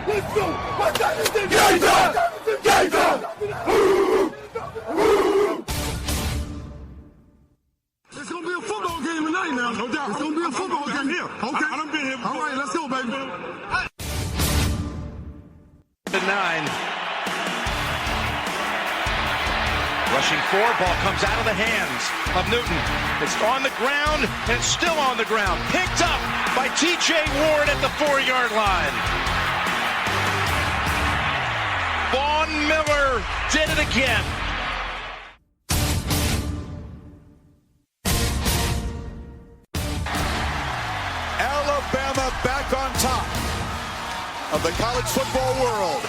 Let's go! What's that? It's gonna be a football game tonight now. No doubt. It's gonna be a football game here. Okay. I done been here before. All right, let's go, baby. 9. Rushing 4, ball comes out of the hands of Newton. It's on the ground, and it's still on the ground. Picked up by T.J. Ward at the 4-yard line. Vaughn Miller did it again. Alabama back on top of the college football world.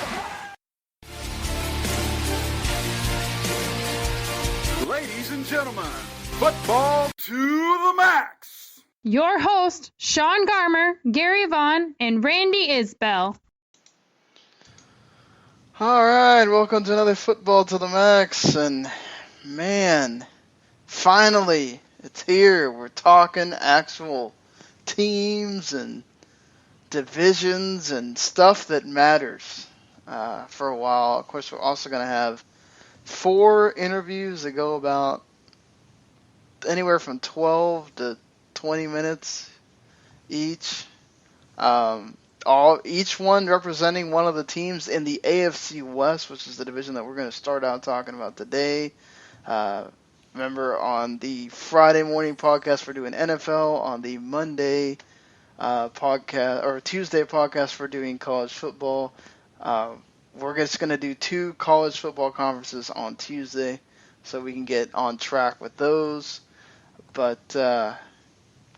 Ladies and gentlemen, football to the max. Your host, Sean Garmer, Gary Vaughn, and Randy Isbell. All right, welcome to another Football to the Max, and man, finally, it's here. We're talking actual teams and divisions and stuff that matters for a while. Of course, we're also going to have 4 interviews that go about anywhere from 12 to 20 minutes each. Each one representing one of the teams in the AFC West, which is the division that we're going to start out talking about today. Remember, on the Friday morning podcast, we're doing NFL. On the Monday podcast, or Tuesday podcast, we're doing college football. We're just going to do 2 college football conferences on Tuesday so we can get on track with those. But,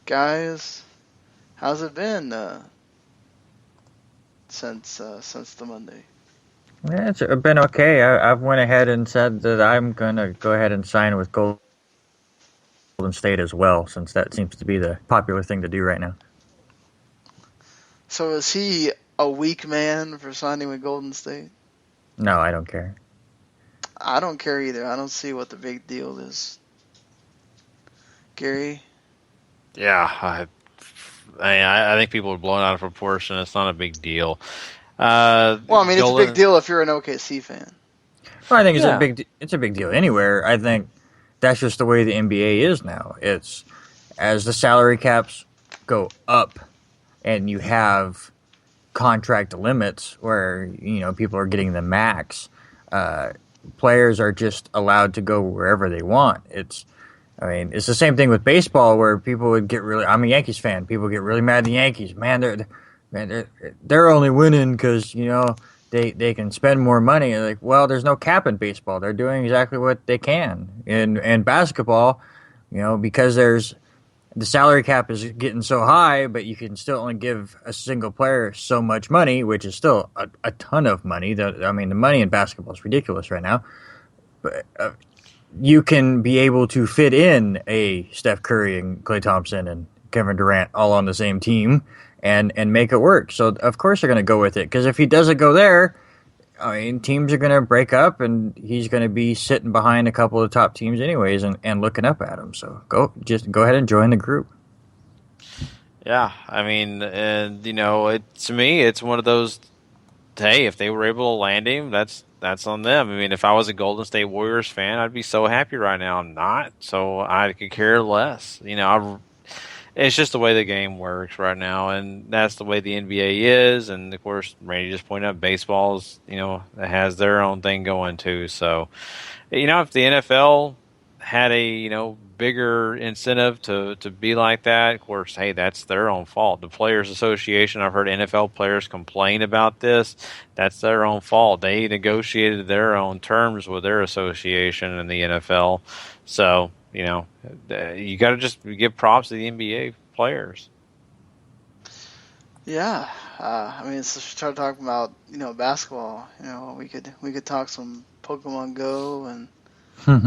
guys, how's it been since the Monday? Yeah, it's been okay. I've went ahead and said that I'm going to go ahead and sign with Golden State as well, since that seems to be the popular thing to do right now. So is he a weak man for signing with Golden State? No, I don't care. I don't care either. I don't see what the big deal is. Gary? Yeah, I think people are blown out of proportion. It's not a big deal. Well, I mean, it's a big deal if you're an OKC fan. Well, I think it's a big deal anywhere. I think that's just the way the NBA is now. It's as the salary caps go up and you have contract limits where, people are getting the max, players are just allowed to go wherever they want. It's the same thing with baseball where people would get really, I'm a Yankees fan, people get really mad at the Yankees. They're only winning because, they can spend more money. Like, well, there's no cap in baseball. They're doing exactly what they can. In basketball, because the salary cap is getting so high, but you can still only give a single player so much money, which is still a ton of money. The money in basketball is ridiculous right now. But you can be able to fit in a Steph Curry and Klay Thompson and Kevin Durant all on the same team and make it work. So, of course, they're going to go with it. Because if he doesn't go there, teams are going to break up, and he's going to be sitting behind a couple of top teams anyways and looking up at him. So, go ahead and join the group. Yeah, to me, it's one of those, hey, if they were able to land him, that's on them. If I was a Golden State Warriors fan, I'd be so happy right now. I'm not, so I could care less. It's just the way the game works right now, and that's the way the NBA is. And of course, Randy just pointed out baseball's, that has their own thing going too. So, if the NFL had a bigger incentive to be like that, of course, hey, that's their own fault. The Players Association, I've heard NFL players complain about this. That's their own fault. They negotiated their own terms with their association in the NFL. So, you got to just give props to the NBA players. Yeah, so start talking about basketball. We could talk some Pokemon Go and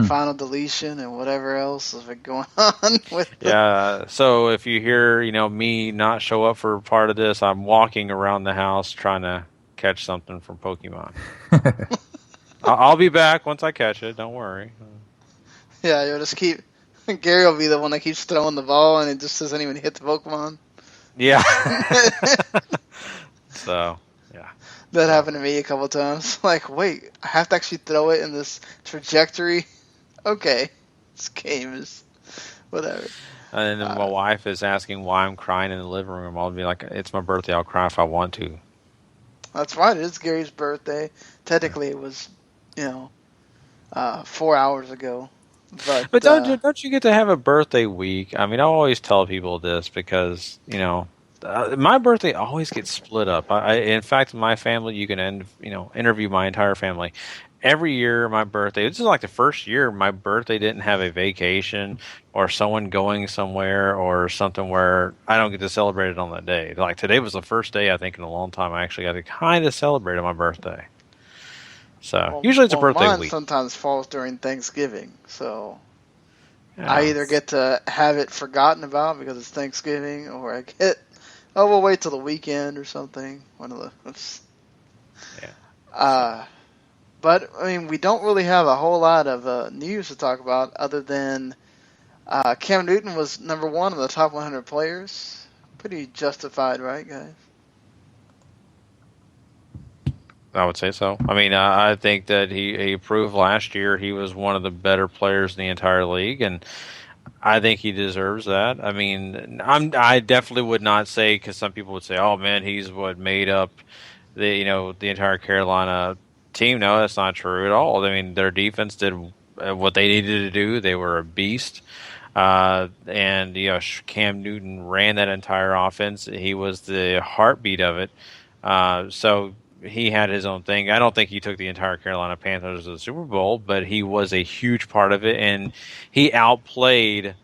Final Deletion and whatever else is going on with. Yeah. So if you hear me not show up for part of this, I'm walking around the house trying to catch something from Pokemon. I'll be back once I catch it. Don't worry. Yeah, you'll just keep. Gary will be the one that keeps throwing the ball, and it just doesn't even hit the Pokemon. Yeah. So, yeah. That happened to me a couple times. Like, wait, I have to actually throw it in this trajectory? Okay. This game is whatever. And then my wife is asking why I'm crying in the living room. I'll be like, it's my birthday. I'll cry if I want to. That's right. It is Gary's birthday. Technically, it was, 4 hours ago. But don't you get to have a birthday week? I mean, I always tell people this because, my birthday always gets split up. In fact, my family, you can interview my entire family. Every year, my birthday, this is like the first year my birthday didn't have a vacation or someone going somewhere or something where I don't get to celebrate it on that day. Like today was the first day, I think, in a long time I actually got to kind of celebrate on my birthday. So usually it's a birthday mine week. Sometimes falls during Thanksgiving, so Yeah. I either get to have it forgotten about because it's Thanksgiving, or I get, we'll wait till the weekend or something. One of those. Yeah. But I mean, we don't really have a whole lot of news to talk about other than Cam Newton was number 1 in the top 100 players. Pretty justified, right, guys? I would say so. I mean, I think that he proved last year he was one of the better players in the entire league, and I think he deserves that. I mean, I definitely would not say, because some people would say, "Oh man, he's what made up the entire Carolina team." No, that's not true at all. I mean, their defense did what they needed to do. They were a beast. And Cam Newton ran that entire offense. He was the heartbeat of it. So he had his own thing. I don't think he took the entire Carolina Panthers to the Super Bowl, but he was a huge part of it, and he outplayed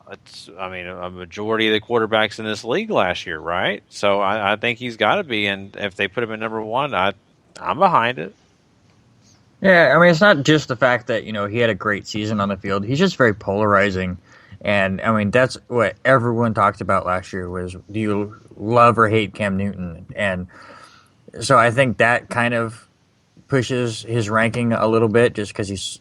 a majority of the quarterbacks in this league last year, right? So I think he's got to be, and if they put him in number 1, I'm behind it. Yeah, I mean, it's not just the fact that, he had a great season on the field. He's just very polarizing. And, I mean, that's what everyone talked about last year was, do you love or hate Cam Newton? And so I think that kind of pushes his ranking a little bit just because he's,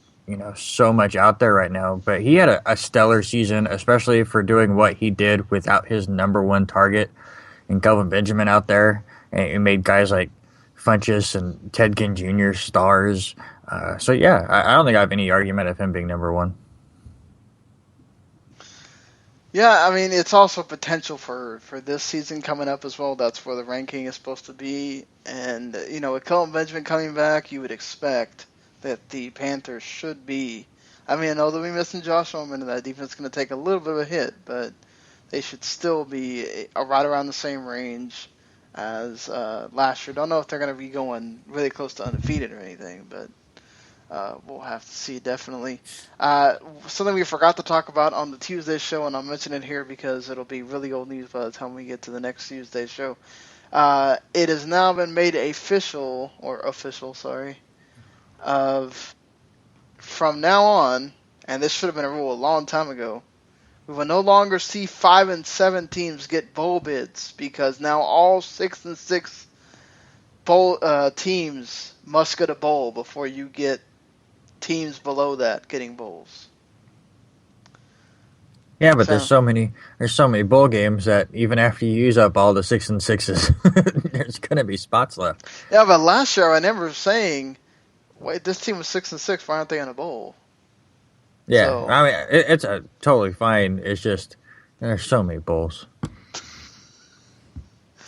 so much out there right now. But he had a stellar season, especially for doing what he did without his number 1 target and Kelvin Benjamin out there. And it made guys like Funchess and Ted Ginn Jr. stars. I don't think I have any argument of him being number 1. Yeah, I mean, it's also potential for this season coming up as well. That's where the ranking is supposed to be. And, with Kelvin Benjamin coming back, you would expect that the Panthers should be. I mean, I know they'll be missing Josh Norman, and that defense is going to take a little bit of a hit, but they should still be right around the same range as last year. Don't know if they're going to be going really close to undefeated or anything, but we'll have to see, definitely. Something we forgot to talk about on the Tuesday show, and I'll mention it here because it'll be really old news by the time we get to the next Tuesday show. It has now been made official, of from now on, and this should have been a rule a long time ago, we will no longer see 5 and 7 teams get bowl bids because now all 6 and 6 bowl teams must get a bowl before you get teams below that getting bowls. Yeah, but there's so many bowl games that even after you use up all the 6 and 6s, there's gonna be spots left. Yeah, but last year I remember saying, "Wait, this team was 6 and 6. Why aren't they in a bowl?" Yeah, So, I mean it's totally fine. It's just there's so many bowls.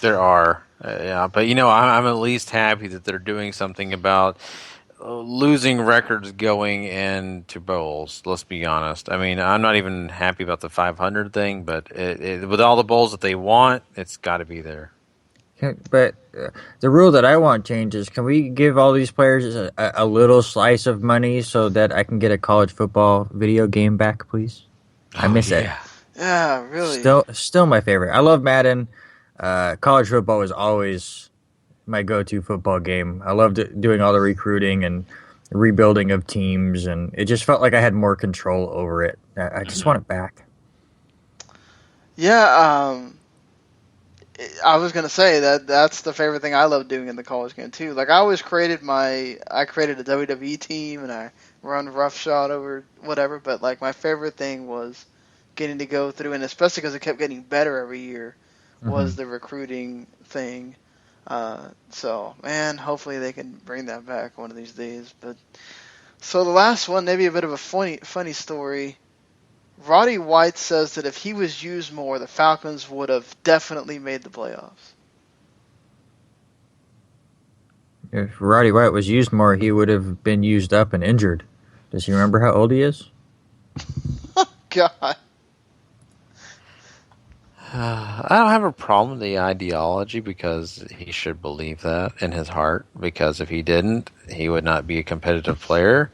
There are, but I'm at least happy that they're doing something about losing records going into bowls. Let's be honest. I mean, I'm not even happy about the 500 thing, but with all the bowls that they want, it's got to be there. But the rule that I want changes. Can we give all these players a little slice of money so that I can get a college football video game back, please? I miss it. yeah, really. Still my favorite. I love Madden. College football was always my go-to football game. I loved doing all the recruiting and rebuilding of teams, and it just felt like I had more control over it. I just want it back. Yeah, I was gonna say that's the favorite thing I love doing in the college game too. Like I always created a WWE team and I run roughshod over whatever. But like my favorite thing was getting to go through, and especially because it kept getting better every year, was the recruiting thing. So, man, hopefully they can bring that back one of these days. But so the last one, maybe a bit of a funny story. Roddy White says that if he was used more, the Falcons would have definitely made the playoffs. If Roddy White was used more, he would have been used up and injured. Does he remember how old he is? God. I don't have a problem with the ideology because he should believe that in his heart. Because if he didn't, he would not be a competitive player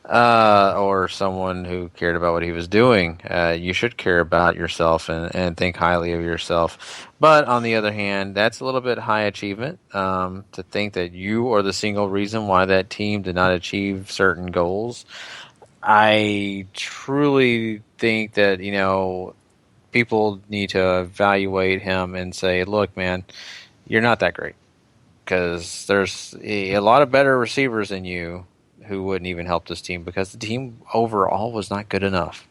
or someone who cared about what he was doing. You should care about yourself and think highly of yourself. But on the other hand, that's a little bit high achievement to think that you are the single reason why that team did not achieve certain goals. I truly think that, people need to evaluate him and say, look, man, you're not that great. Because there's a lot of better receivers than you who wouldn't even help this team because the team overall was not good enough.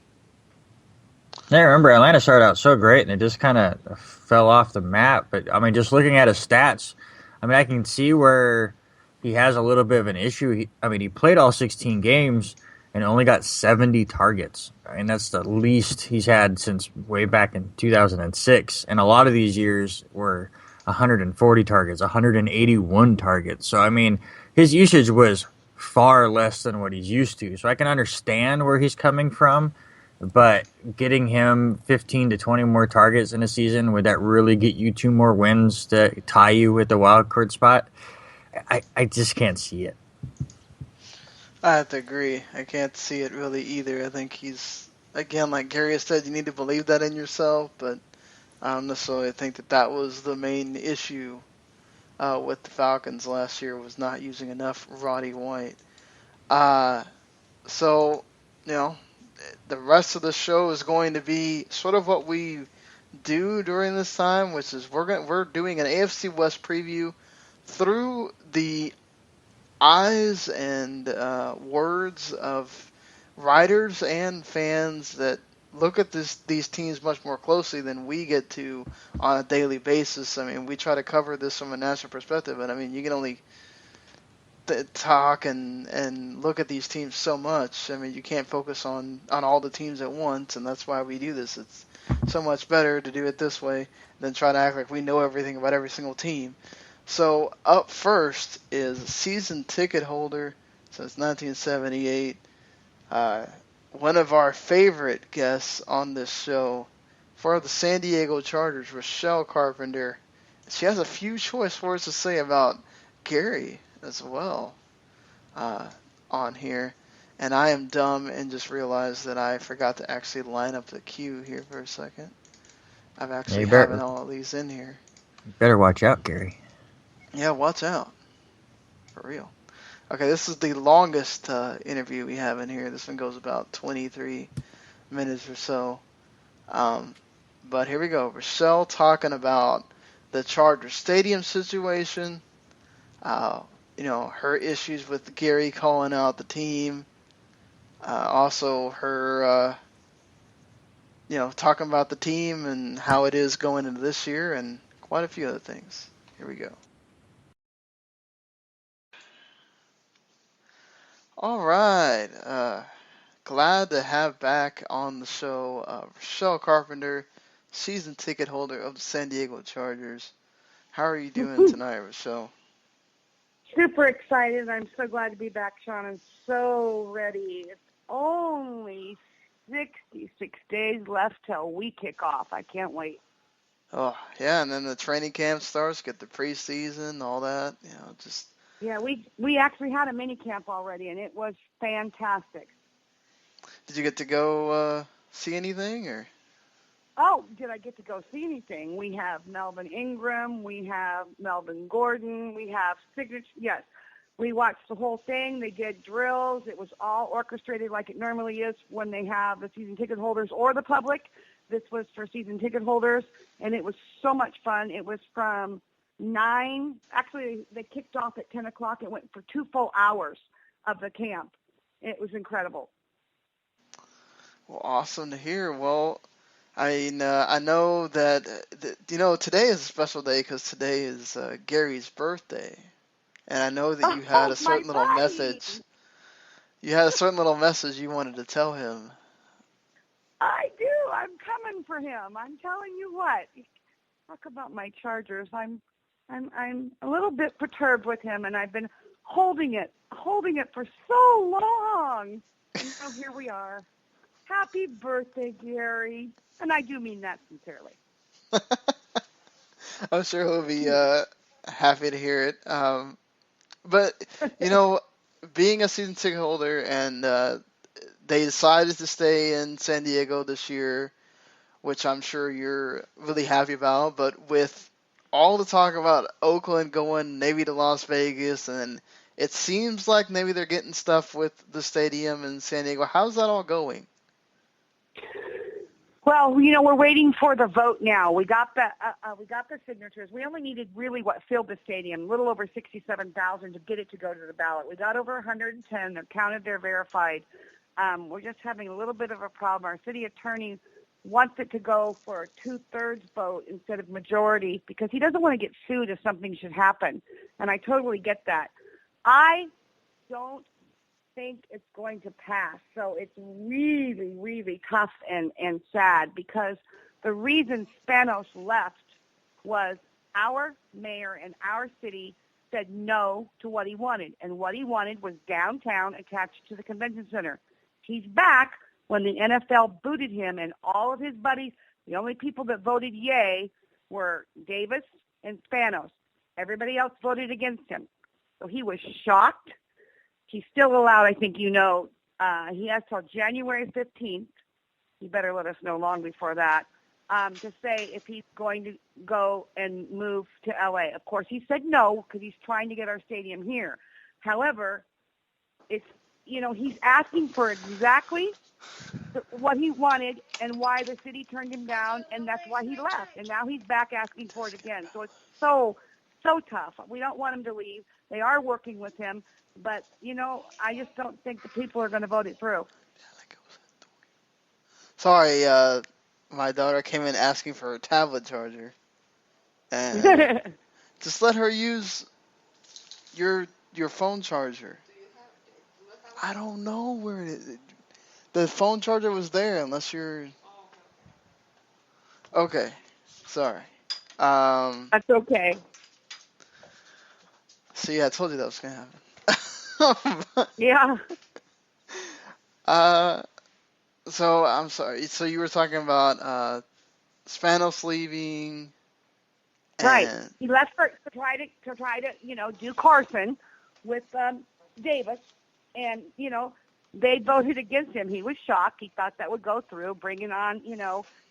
I remember Atlanta started out so great and it just kind of fell off the map. But, I mean, just looking at his stats, I can see where he has a little bit of an issue. He played all 16 games and only got 70 targets. And that's the least he's had since way back in 2006. And a lot of these years were 140 targets, 181 targets. So, his usage was far less than what he's used to. So I can understand where he's coming from. But getting him 15 to 20 more targets in a season, would that really get you 2 more wins to tie you with the wild card spot? I just can't see it. I have to agree. I can't see it really either. I think he's, again, like Gary said, you need to believe that in yourself, but I don't necessarily think that was the main issue with the Falcons last year, was not using enough Roddy White. So, the rest of the show is going to be sort of what we do during this time, which is we're doing an AFC West preview through the eyes and words of writers and fans that look at these teams much more closely than we get to on a daily basis. We try to cover this from a national perspective, but you can only talk and look at these teams so much. You can't focus on all the teams at once, and that's why we do this. It's so much better to do it this way than try to act like we know everything about every single team. So up first is season ticket holder since 1978, one of our favorite guests on this show for the San Diego Chargers, Rachelle Carpenter. She has a few choice words to say about Gary as well on here. And I am dumb and just realized that I forgot to actually line up the queue here for a second. I've actually having all of these in here. You better watch out, Gary. Yeah, watch out. For real. Okay, this is the longest interview we have in here. This one goes about 23 minutes or so. But here we go. Rachelle talking about the Chargers stadium situation. Her issues with Gary calling out the team. Also her, talking about the team and how it is going into this year and quite a few other things. Here we go. All right. Glad to have back on the show Rachelle Carpenter, season ticket holder of the San Diego Chargers. How are you doing tonight, Rachelle? Super excited. I'm so glad to be back, Sean. I'm so ready. It's only 66 days left till we kick off. I can't wait. Oh, yeah, and then the training camp starts, get the preseason, all that, just... Yeah, we actually had a mini camp already, and it was fantastic. Did you get to go see anything, or? Oh, did I get to go see anything? We have Melvin Ingram, we have Melvin Gordon, we have signature. Yes, we watched the whole thing. They did drills. It was all orchestrated like it normally is when they have the season ticket holders or the public. This was for season ticket holders, and it was so much fun. It was from 9. Actually, they kicked off at 10 o'clock. It went for 2 full hours of the camp. It was incredible. Well, awesome to hear. Well, I know that today is a special day because today is Gary's birthday, and I know that you had a my certain little buddy! message. You had a certain little message you wanted to tell him. I do. I'm coming for him. I'm telling you what. Talk about my Chargers. I'm a little bit perturbed with him, and I've been holding it for so long. And now here we are. Happy birthday, Gary. And I do mean that sincerely. I'm sure he'll be happy to hear it. But being a season ticket holder, and they decided to stay in San Diego this year, which I'm sure you're really happy about. But with all the talk about Oakland going maybe to Las Vegas, and it seems like maybe they're getting stuff with the stadium in San Diego. How's that all going? Well, we're waiting for the vote now. We got the signatures. We only needed really what filled the stadium, a little over 67,000 to get it to go to the ballot. We got over 110. They're counted. They're verified. We're just having a little bit of a problem. Our city attorney wants it to go for a 2/3 vote instead of majority because he doesn't want to get sued if something should happen. And I totally get that. I don't think it's going to pass. So it's really, really tough and sad because the reason Spanos left was our mayor and our city said no to what he wanted. And what he wanted was downtown attached to the convention center. He's back when the NFL booted him and all of his buddies. The only people that voted yay were Davis and Spanos. Everybody else voted against him. So he was shocked. He's still allowed, I think he has till January 15th. He better let us know long before that, to say if he's going to go and move to L.A. Of course, he said no because he's trying to get our stadium here. However, it's, he's asking for exactly what he wanted and why the city turned him down, and that's why he left. And now he's back asking for it again. So it's so tough. We don't want him to leave. They are working with him. But, I just don't think the people are going to vote it through. Sorry, my daughter came in asking for her tablet charger. And just let her use your phone charger. I don't know where it is. The phone charger was there unless you're... Okay. Sorry. That's okay. See, I told you that was going to happen. Yeah. So I'm sorry. So you were talking about Spanos leaving. Right. He left to try to do Carson with Davis, and they voted against him. He was shocked. He thought that would go through, bringing on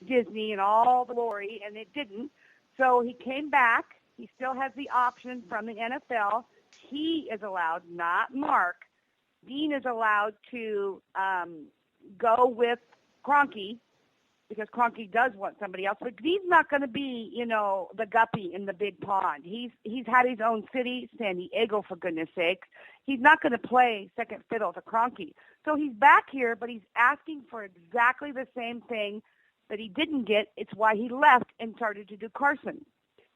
Disney and all the glory, and it didn't. So he came back. He still has the option from the NFL. He is allowed, not Mark. Dean is allowed to go with Kroenke because Kroenke does want somebody else. But Dean's not going to be, the guppy in the big pond. He's had his own city, San Diego, for goodness sakes. He's not going to play second fiddle to Kroenke. So he's back here, but he's asking for exactly the same thing that he didn't get. It's why he left and started to do Carson.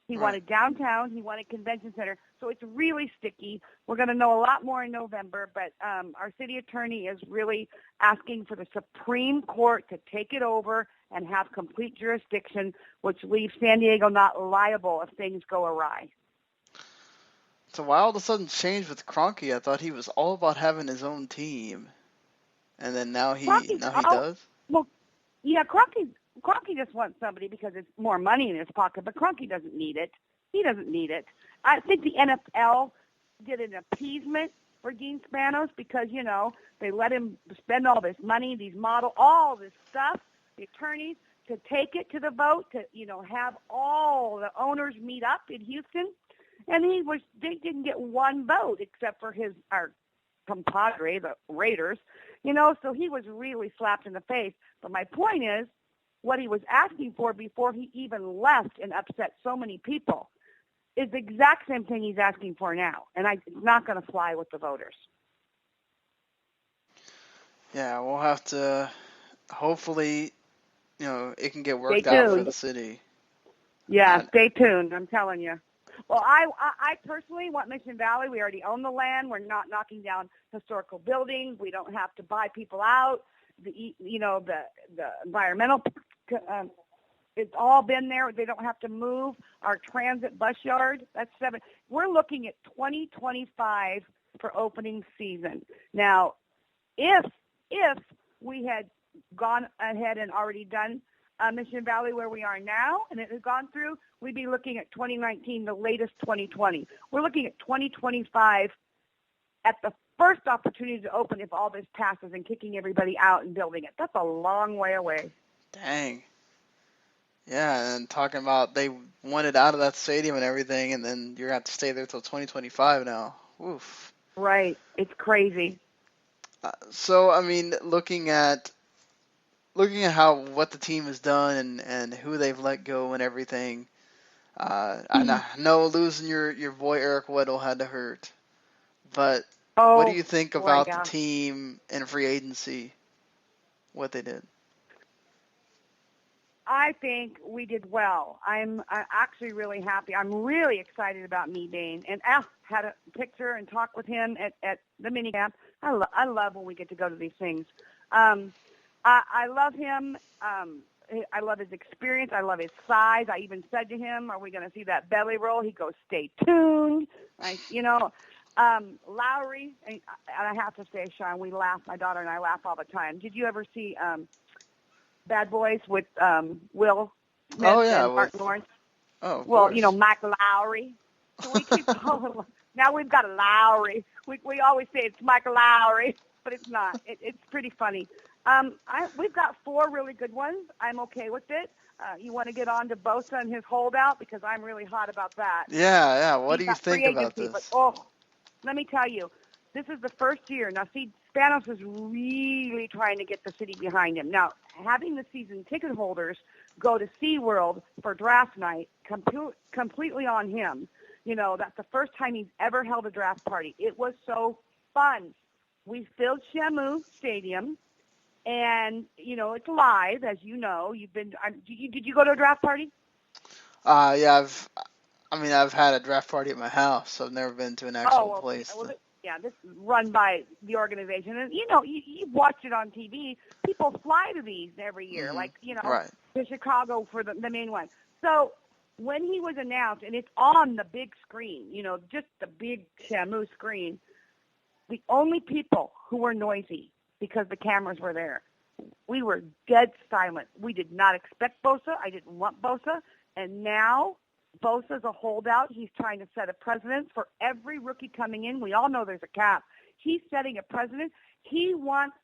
He wanted downtown. He wanted convention center. So it's really sticky. We're going to know a lot more in November, but our city attorney is really asking for the Supreme Court to take it over and have complete jurisdiction, which leaves San Diego not liable if things go awry. So why all of a sudden change with Kroenke? I thought he was all about having his own team, and then now he does. Well, yeah, Kroenke just wants somebody because it's more money in his pocket, but Kroenke doesn't need it. He doesn't need it. I think the NFL did an appeasement for Dean Spanos because, they let him spend all this money, all this stuff, the attorneys, to take it to the vote, to, have all the owners meet up in Houston. And they didn't get one vote except for our compadre, the Raiders, so he was really slapped in the face. But my point is, what he was asking for before he even left and upset so many people is the exact same thing he's asking for now. And it's not going to fly with the voters. Yeah, we'll have to hopefully it can get worked out for the city. Yeah, stay tuned. I'm telling you. Well, I personally want Mission Valley. We already own the land. We're not knocking down historical buildings. We don't have to buy people out. The environmental, it's all been there. They don't have to move. Our transit bus yard, that's 7. We're looking at 2025 for opening season. Now, if we had gone ahead and already done Mission Valley where we are now, and it has gone through, we'd be looking at 2019, the latest 2020. We're looking at 2025 at the first opportunity to open if all this passes and kicking everybody out and building it. That's a long way away. Dang. Yeah, and talking about they wanted out of that stadium and everything, and then you're going to have to stay there till 2025 now. Oof. Right. It's crazy. So, I mean, looking at what the team has done and who they've let go and everything, I know losing your boy Eric Weddle had to hurt. But what do you think about the team and free agency, what they did? I think we did well. I'm actually really happy. I'm really excited about Mebane. And Al had a picture and talk with him at the minicamp. I love when we get to go to these things. I love him. I love his experience. I love his size. I even said to him, are we going to see that belly roll? He goes, stay tuned. Lowry, and I have to say, Sean, we laugh. My daughter and I laugh all the time. Did you ever see Bad Boys with Will Smith and Martin Lawrence? Oh, well, Mike Lowry. So we keep calling. Now we've got a Lowry. We always say it's Mike Lowry, but it's not. It's pretty funny. We've got 4 really good ones. I'm okay with it. You want to get on to Bosa and his holdout because I'm really hot about that. Yeah. What do you think about this? But, let me tell you, this is the first year. Now, see, Spanos is really trying to get the city behind him. Now, having the season ticket holders go to SeaWorld for draft night, completely on him. That's the first time he's ever held a draft party. It was so fun. We filled Shamu Stadium, and, it's live, as you know. Did you go to a draft party? Yeah, I've had a draft party at my house, so I've never been to an actual place. This is run by the organization. And, you watch it on TV. People fly to these every year, right. To Chicago for the main one. So when he was announced, and it's on the big screen, just the big Shamu screen, the only people who were noisy, because the cameras were there, we were dead silent. We did not expect Bosa. I didn't want Bosa. And now Bosa's a holdout. He's trying to set a precedent for every rookie coming in. We all know there's a cap. He's setting a precedent. He wants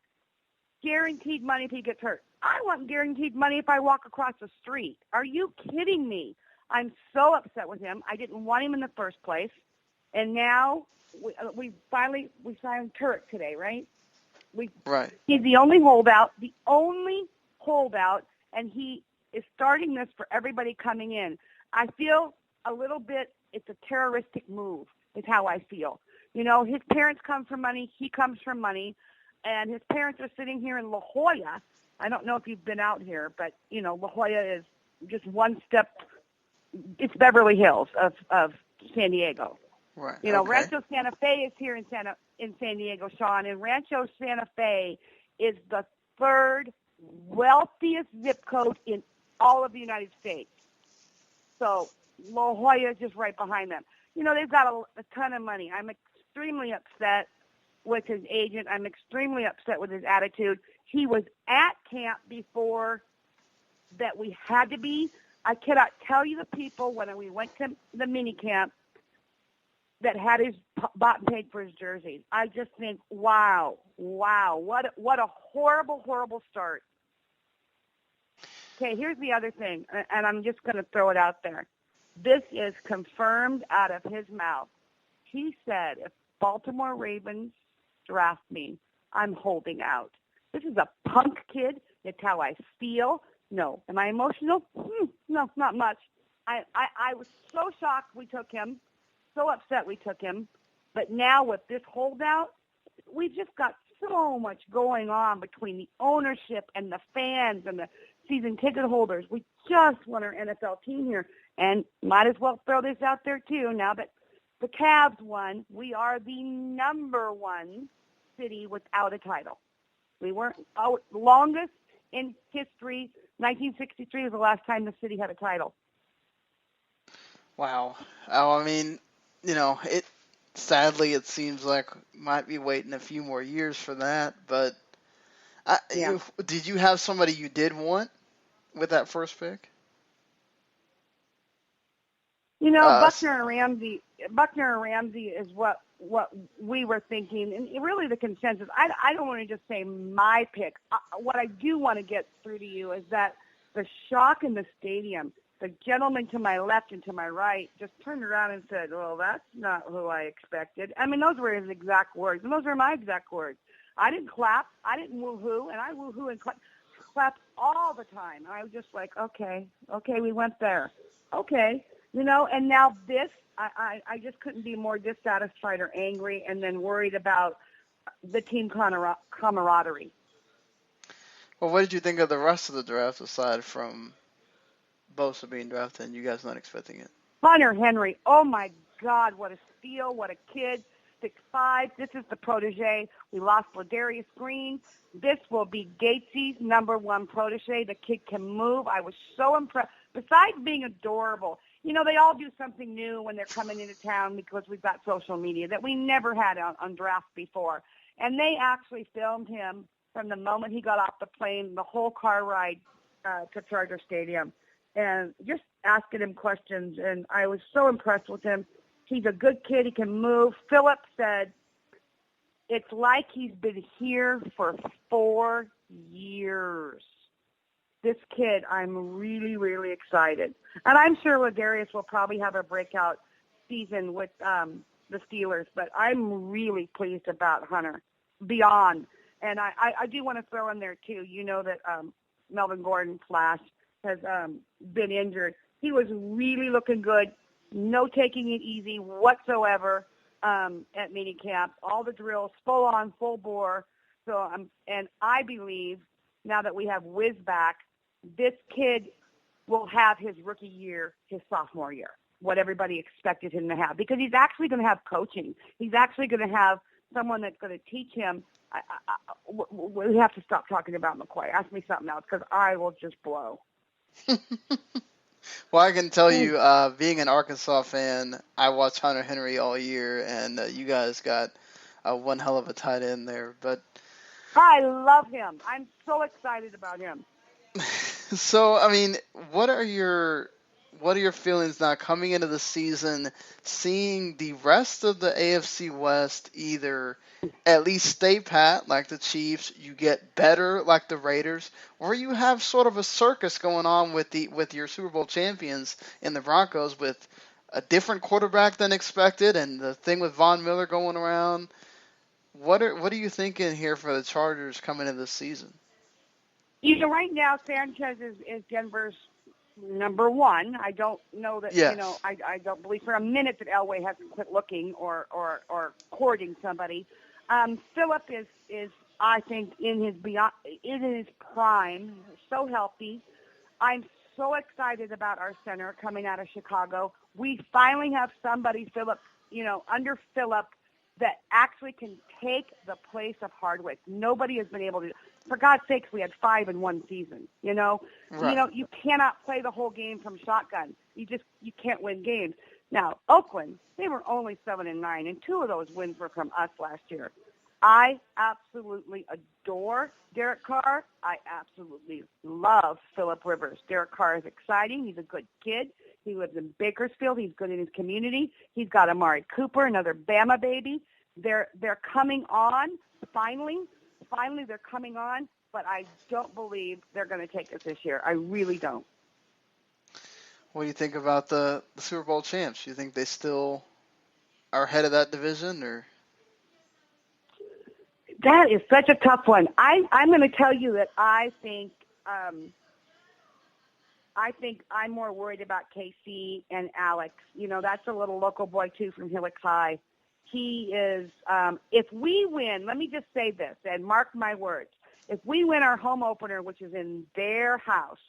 guaranteed money if he gets hurt. I want guaranteed money if I walk across the street. Are you kidding me? I'm so upset with him. I didn't want him in the first place. And now we signed Turek today, right? Right. He's the only holdout, and he is starting this for everybody coming in. I feel a little bit it's a terroristic move is how I feel. His parents come from money. He comes from money. And his parents are sitting here in La Jolla. I don't know if you've been out here, but, La Jolla is just one step. It's Beverly Hills of San Diego. Right. Rancho Santa Fe is here in San Diego, Sean, and Rancho Santa Fe is the 3rd wealthiest zip code in all of the United States. So La Jolla is just right behind them. They've got a ton of money. I'm extremely upset with his agent. I'm extremely upset with his attitude. He was at camp before that we had to be. I cannot tell you the people when we went to the mini camp that had his bought and paid for his jerseys. I just think, wow, what a horrible, horrible start. Okay, here's the other thing, and I'm just going to throw it out there. This is confirmed out of his mouth. He said, if Baltimore Ravens draft me, I'm holding out. This is a punk kid. It's how I feel. No. Am I emotional? No, not much. I was so shocked we took him, so upset we took him. But now with this holdout, we've just got so much going on between the ownership and the fans and the season ticket holders, we just want our NFL team here. And might as well throw this out there, too. Now that the Cavs won, we are the number one city without a title. We weren't longest in history. 1963 was the last time the city had a title. Wow. Oh, I mean, sadly it seems like might be waiting a few more years for that. But did you have somebody you did want with that first pick? Buckner and Ramsey is what we were thinking, and really the consensus. I don't want to just say my pick. What I do want to get through to you is that the shock in the stadium, the gentleman to my left and to my right just turned around and said, well, that's not who I expected. I mean, those were his exact words, and those are my exact words. I didn't clap. I didn't woo-hoo, and I woo-hoo and clap all the time. I was just like, okay, we went there. Okay. And now this, I just couldn't be more dissatisfied or angry and then worried about the team camaraderie. Well, what did you think of the rest of the draft aside from Bosa being drafted and you guys not expecting it? Hunter Henry, oh my God, what a steal, what a kid, 6'5". This is the protege. We lost Ladarius Green. This will be Gatesy's number one protege. The kid can move. I was so impressed. Besides being adorable, they all do something new when they're coming into town because we've got social media that we never had on draft before. And they actually filmed him from the moment he got off the plane, the whole car ride to Charger Stadium, and just asking him questions. And I was so impressed with him. He's a good kid. He can move. Philip said, it's like he's been here for 4 years. This kid, I'm really, really excited. And I'm sure Ladarius will probably have a breakout season with the Steelers, but I'm really pleased about Hunter beyond. And I do want to throw in there, too, that Melvin Gordon Flash has been injured. He was really looking good, no taking it easy whatsoever at mini camp. All the drills, full on, full bore. So and I believe now that we have Wiz back, this kid will have his rookie year, his sophomore year, what everybody expected him to have, because he's actually going to have coaching. He's actually going to have someone that's going to teach him. We have to stop talking about McCoy. Ask me something else, because I will just blow. Well, I can tell you, being an Arkansas fan, I watched Hunter Henry all year, and you guys got one hell of a tight end there. But I love him. I'm so excited about him. So, I mean, what are your feelings now coming into the season, seeing the rest of the AFC West either at least stay pat like the Chiefs, you get better like the Raiders, or you have sort of a circus going on with your Super Bowl champions in the Broncos with a different quarterback than expected and the thing with Von Miller going around? What are you thinking here for the Chargers coming into this season? Right now, Sanchez is Denver's number one. I don't know that, yes. I don't believe for a minute that Elway hasn't quit looking or courting somebody. Phillip is, I think, in his prime, so healthy. I'm so excited about our center coming out of Chicago. We finally have somebody, Phillip, under Phillip, that actually can take the place of Hardwick. Nobody has been able to. For God's sakes, we had 5 in one season. Right. You cannot play the whole game from shotgun. You can't win games. Now, Oakland, they were only 7-9, and 2 of those wins were from us last year. I absolutely adore Derek Carr. I absolutely love Phillip Rivers. Derek Carr is exciting. He's a good kid. He lives in Bakersfield. He's good in his community. He's got Amari Cooper, another Bama baby. They're coming on finally. Finally, they're coming on, but I don't believe they're going to take us this year. I really don't. What do you think about the Super Bowl champs? Do you think they still are head of that division, or? That is such a tough one. I'm going to tell you that I think I'm more worried about KC and Alex. That's a little local boy, too, from Hillix High. He is, if we win, let me just say this, and mark my words, if we win our home opener, which is in their house,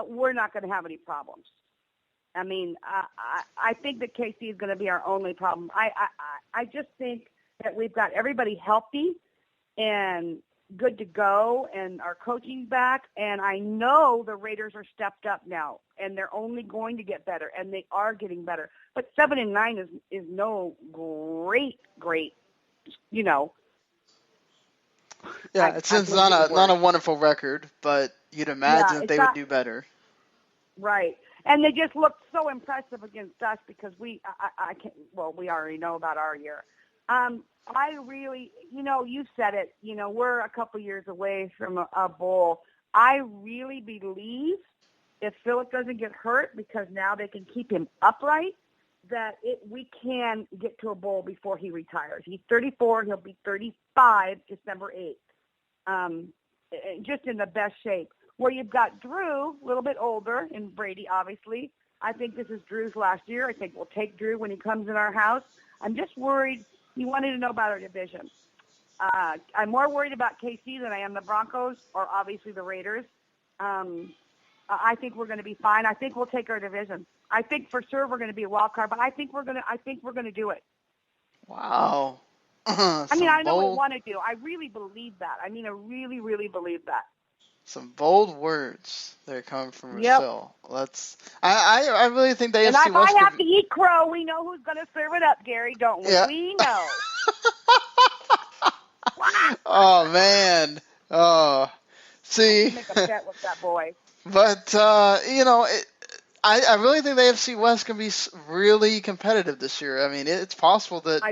we're not going to have any problems. I mean, I think that KC is going to be our only problem. I just think that we've got everybody healthy and good to go, and our coaching's back. And I know the Raiders are stepped up now, and they're only going to get better, and they are getting better. But 7-9 is no great, you know. Yeah, it's not a wonderful record, but you'd imagine that they would do better. Right. And they just looked so impressive against us because we already know about our year. I really, you said it, we're a couple years away from a bowl. I really believe if Phillip doesn't get hurt, because now they can keep him upright, that we can get to a bowl before he retires. He's 34. He'll be 35 December 8th. Just in the best shape. Where you've got Drew, a little bit older, and Brady, obviously. I think this is Drew's last year. I think we'll take Drew when he comes in our house. I'm just worried. You wanted to know about our division. I'm more worried about KC than I am the Broncos or obviously the Raiders. I think we're going to be fine. I think we'll take our division. I think for sure we're going to be a wild card, but I think we're going to do it. Wow. I know we want to do. I really believe that. I really, really believe that. Some bold words that are coming from Rachelle. I really think the AFC West. And if I have to eat crow, we know who's going to serve it up, Gary, don't we? Yeah. We know. Oh, man. Oh. See. Make a bet with that boy. But, I really think the AFC West can be really competitive this year. I mean, it's possible that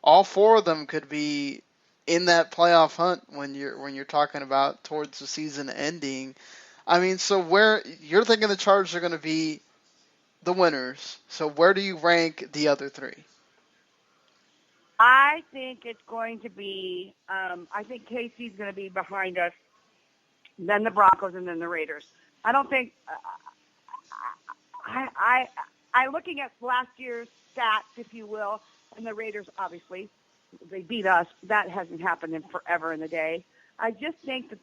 all four of them could be in that playoff hunt when you're talking about towards the season ending. I mean, so where you're thinking the Chargers are going to be the winners. So where do you rank the other three? I think it's going to be, I think KC's going to be behind us, then the Broncos, and then the Raiders. I don't think, I looking at last year's stats, if you will, and the Raiders, obviously, they beat us. That hasn't happened in forever in a day. I just think that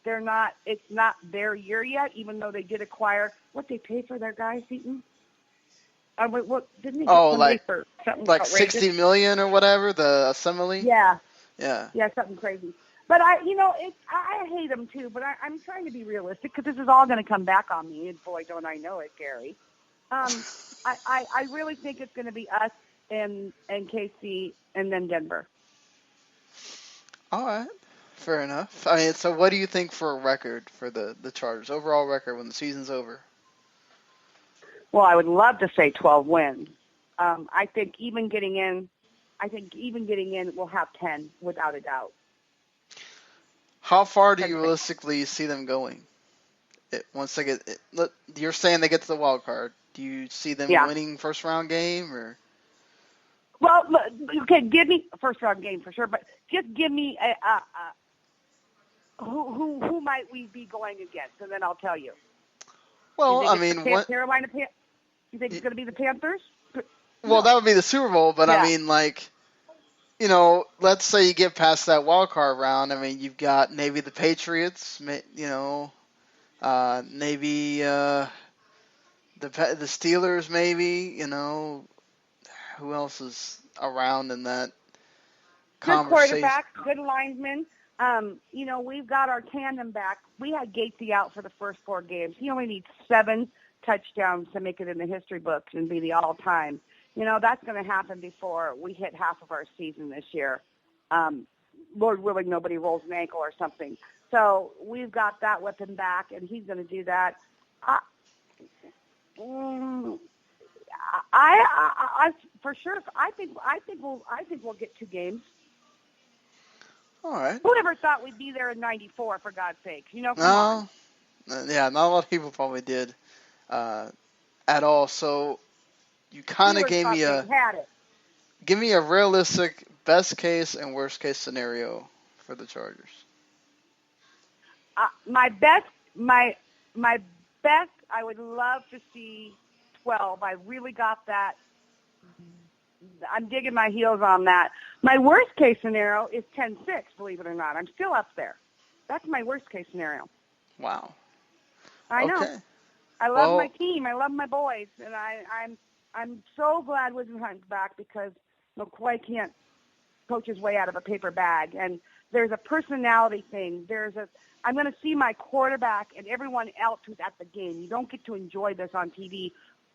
it's not their year yet, even though they did acquire, what they pay for their guys, Seaton? What didn't they get for something like outrageous? $60 million or whatever, the assembly? Yeah, Yeah, something crazy. But I hate them too, but I'm trying to be realistic because this is all going to come back on me, and boy, don't I know it, Gary. I really think it's going to be us and KC and then Denver. All right, fair enough. I mean, so what do you think for a record for the Chargers, overall record when the season's over? Well, I would love to say 12 wins. I think even getting in, we'll have 10 without a doubt. How far do you realistically see them going? Once they get, you're saying they get to the wild card. Do you see them winning first round game or? Well, okay, give me a first round game for sure, but just give me who might we be going against, and then I'll tell you. Well, I mean, Carolina. You think it's going to be the Panthers? Well, that would be the Super Bowl, but I mean, like, let's say you get past that wild card round. I mean, you've got maybe the Patriots, maybe the Steelers, maybe, who else is around in that conversation? Good quarterback, good lineman. We've got our tandem back. We had Gatesy out for the first 4 games. He only needs 7 touchdowns to make it in the history books and be the all-time. That's going to happen before we hit half of our season this year. Lord willing, nobody rolls an ankle or something. So we've got that weapon back, and he's going to do that. I for sure. I think we'll get 2 games. All right. Who ever thought we'd be there in '94? For God's sake, come on. Yeah, not a lot of people probably did at all. So you kind of gave me a realistic best case and worst case scenario for the Chargers. My best, I would love to see 12. I really got that. I'm digging my heels on that. My worst case scenario is 10-6, believe it or not. I'm still up there. That's my worst case scenario. Wow. I know. Okay. I love my team. I love my boys, and I'm so glad Hunt's back because McCoy can't coach his way out of a paper bag. And there's a personality thing. I'm going to see my quarterback and everyone else who's at the game. You don't get to enjoy this on TV.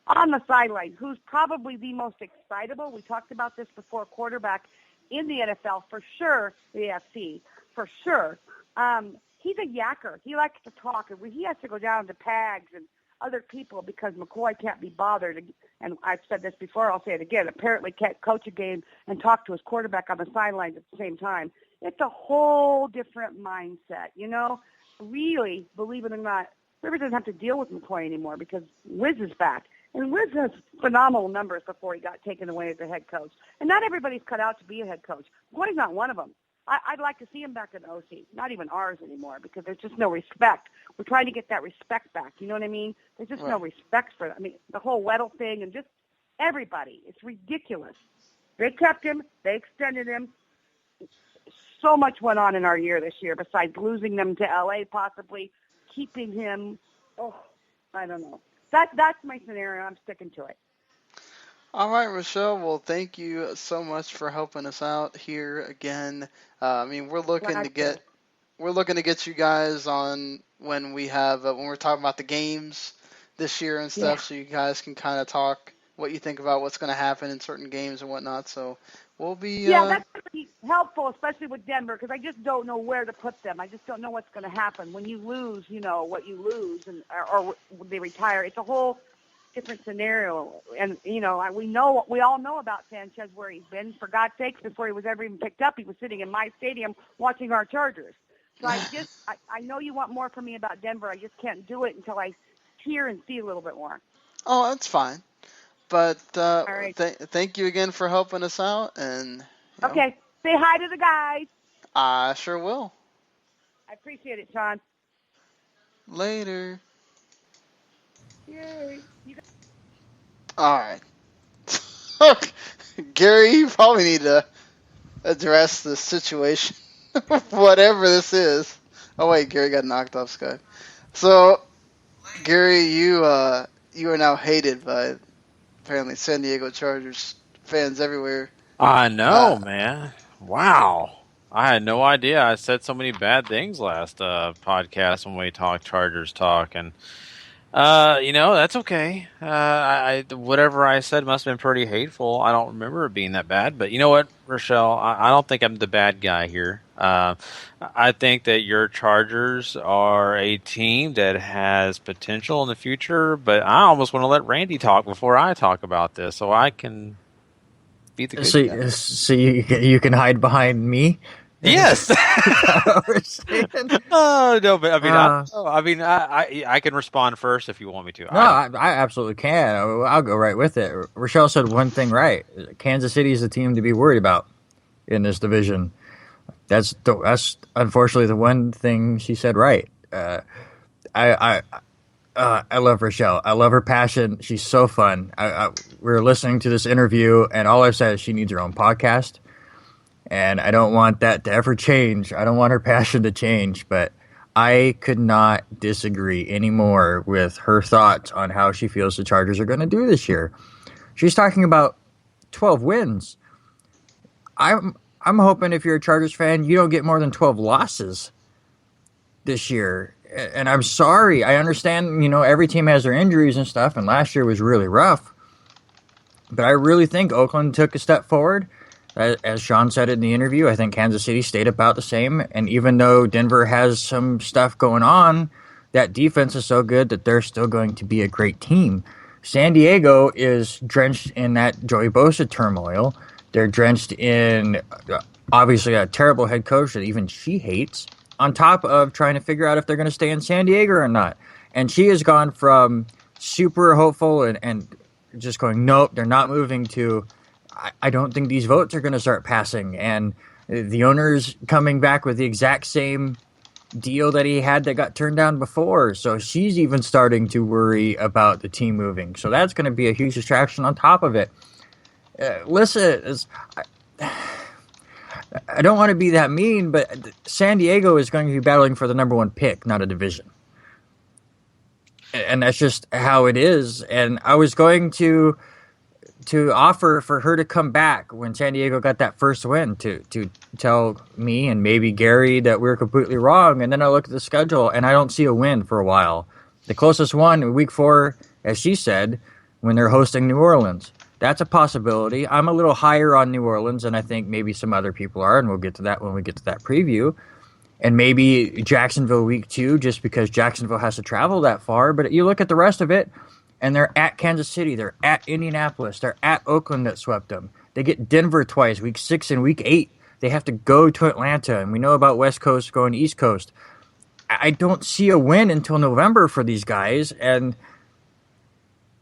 On the sideline, who's probably the most excitable. We talked about this before. Quarterback in the NFL for sure. The AFC for sure. He's a yacker. He likes to talk, and he has to go down to Pags and other people because McCoy can't be bothered. And I've said this before, I'll say it again. Apparently can't coach a game and talk to his quarterback on the sidelines at the same time. It's a whole different mindset, you know. Really, believe it or not, Rivers doesn't have to deal with McCoy anymore because Wiz is back. And Wiz has phenomenal numbers before he got taken away as a head coach. And not everybody's cut out to be a head coach. McCoy's not one of them. I'd like to see him back in OC, not even ours anymore, because there's just no respect. We're trying to get that respect back. You know what I mean? There's just no respect for it. I mean, the whole Weddle thing and just everybody. It's ridiculous. They kept him. They extended him. So much went on in our year this year besides losing them to L.A. possibly, keeping him. Oh, I don't know. That's my scenario. I'm sticking to it. All right, Rachelle. Well, thank you so much for helping us out here again. I mean, we're looking to get you guys on when we have when we're talking about the games this year and stuff, so you guys can kind of talk what you think about what's going to happen in certain games and whatnot. So we'll be that's really helpful, especially with Denver, because I just don't know where to put them. I just don't know what's going to happen when you lose. You know what you lose, and or they retire. It's a whole different scenario, and we all know about Sanchez, where he's been. For God's sakes, before he was ever even picked up, he was sitting in my stadium watching our Chargers. So I know you want more from me about Denver. I just can't do it until I hear and see a little bit more. Oh, that's fine. But all right. Thank you again for helping us out. And okay, say hi to the guys. I sure will. I appreciate it, Sean. Later. Yay. All right. Gary, you probably need to address the situation, whatever this is. Oh, wait, Gary got knocked off Skype. So, Gary, you are now hated by apparently San Diego Chargers fans everywhere. I know, man. Wow. I had no idea. I said so many bad things last podcast when we talked Chargers talk, and that's okay. Whatever I said must have been pretty hateful. I don't remember it being that bad. But you know what, Rachelle? I don't think I'm the bad guy here. I think that your Chargers are a team that has potential in the future, but I almost want to let Randy talk before I talk about this, so I can be the good guy. So you can hide behind me? Yes. Oh no, but I can respond first if you want me to. No, I absolutely can. I'll go right with it. Rachelle said one thing right. Kansas City is the team to be worried about in this division. That's unfortunately the one thing she said right. I love Rachelle. I love her passion. She's so fun. We were listening to this interview, and all I've said is she needs her own podcast. And I don't want that to ever change. I don't want her passion to change, but I could not disagree anymore with her thoughts on how she feels the Chargers are going to do this year. She's talking about 12 wins. I'm hoping if you're a Chargers fan, you don't get more than 12 losses this year. And I'm sorry. I understand, every team has their injuries and stuff, and last year was really rough. But I really think Oakland took a step forward. As Sean said in the interview, I think Kansas City stayed about the same. And even though Denver has some stuff going on, that defense is so good that they're still going to be a great team. San Diego is drenched in that Joey Bosa turmoil. They're drenched in, obviously, a terrible head coach that even she hates, on top of trying to figure out if they're going to stay in San Diego or not. And she has gone from super hopeful and just going, nope, they're not moving, to I don't think these votes are going to start passing. And the owner's coming back with the exact same deal that he had that got turned down before. So she's even starting to worry about the team moving. So that's going to be a huge distraction on top of it. Listen, I don't want to be that mean, but San Diego is going to be battling for the number 1 pick, not a division. And that's just how it is. And I was going to offer for her to come back when San Diego got that first win to tell me and maybe Gary that we were completely wrong. And then I look at the schedule and I don't see a win for a while. The closest one, week 4, as she said, when they're hosting New Orleans. That's a possibility. I'm a little higher on New Orleans than I think maybe some other people are, and we'll get to that when we get to that preview. And maybe Jacksonville week 2, just because Jacksonville has to travel that far. But you look at the rest of it, and they're at Kansas City, they're at Indianapolis, they're at Oakland that swept them. They get Denver twice, week 6 and week 8. They have to go to Atlanta, and we know about West Coast going to East Coast. I don't see a win until November for these guys, and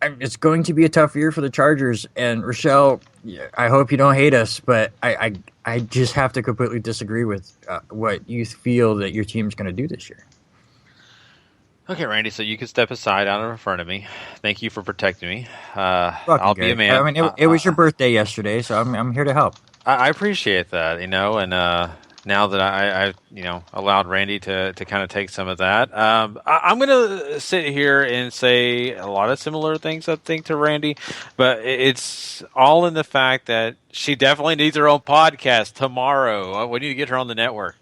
it's going to be a tough year for the Chargers. And Rachelle, I hope you don't hate us, but I just have to completely disagree with what you feel that your team's going to do this year. Okay, Randy, so you can step aside out in front of me. Thank you for protecting me. I'll be a man. I mean, it was your birthday yesterday, so I'm here to help. I appreciate that, and now that I allowed Randy to kind of take some of that, I'm going to sit here and say a lot of similar things, I think, to Randy, but it's all in the fact that she definitely needs her own podcast tomorrow. We need to get her on the network.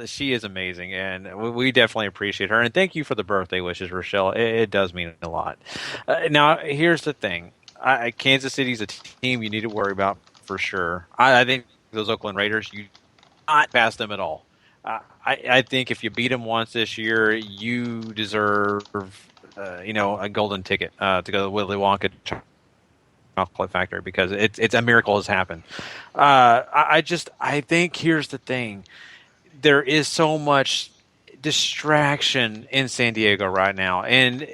She is amazing, and we definitely appreciate her. And thank you for the birthday wishes, Rachelle. It does mean a lot. Now, here's the thing. Kansas City's a team you need to worry about for sure. I think those Oakland Raiders, you not pass them at all. I think if you beat them once this year, you deserve, a golden ticket to go to the Willy Wonka chocolate factory, because it's a miracle has happened. I think here's the thing: there is so much distraction in San Diego right now, and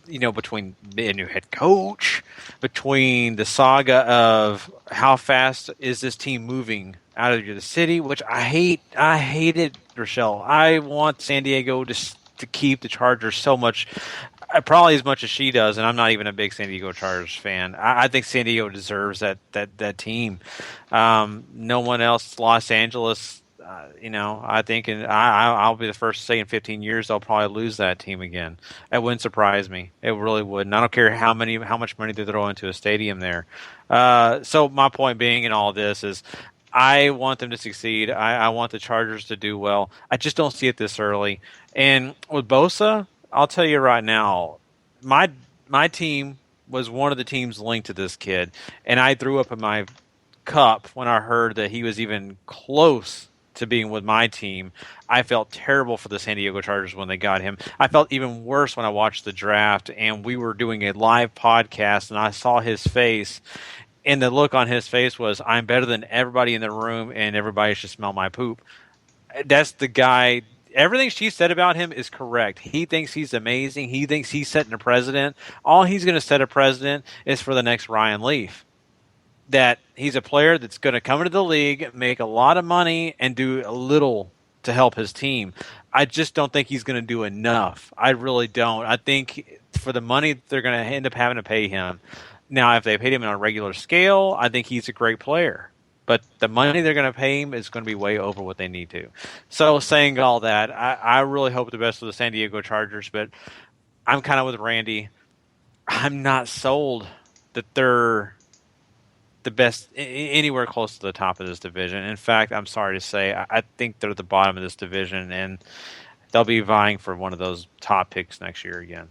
between a new head coach, between the saga of how fast is this team moving out of the city, which I hate it, Rachelle. I want San Diego to keep the Chargers so much, probably as much as she does, and I'm not even a big San Diego Chargers fan. I think San Diego deserves that team. No one else, Los Angeles, I think, and I'll be the first to say in 15 years they'll probably lose that team again. It wouldn't surprise me. It really wouldn't. I don't care how much money they throw into a stadium there. So my point being in all this is, I want them to succeed. I want the Chargers to do well. I just don't see it this early. And with Bosa, I'll tell you right now, my team was one of the teams linked to this kid, and I threw up in my cup when I heard that he was even close to being with my team. I felt terrible for the San Diego Chargers when they got him. I felt even worse when I watched the draft and we were doing a live podcast and I saw his face, and the look on his face was, I'm better than everybody in the room and everybody should smell my poop. That's the guy. Everything she said about him is correct. He thinks he's amazing. He thinks he's setting a precedent. All he's going to set a precedent is for the next Ryan Leaf. That he's a player that's going to come into the league, make a lot of money, and do a little to help his team. I just don't think he's going to do enough. I really don't. I think for the money they're going to end up having to pay him. Now, if they paid him on a regular scale, I think he's a great player. But the money they're going to pay him is going to be way over what they need to. So saying all that, I really hope the best for the San Diego Chargers, but I'm kind of with Randy. I'm not sold that they're the best anywhere close to the top of this division. In fact, I'm sorry to say, I think they're at the bottom of this division, and they'll be vying for one of those top picks next year again.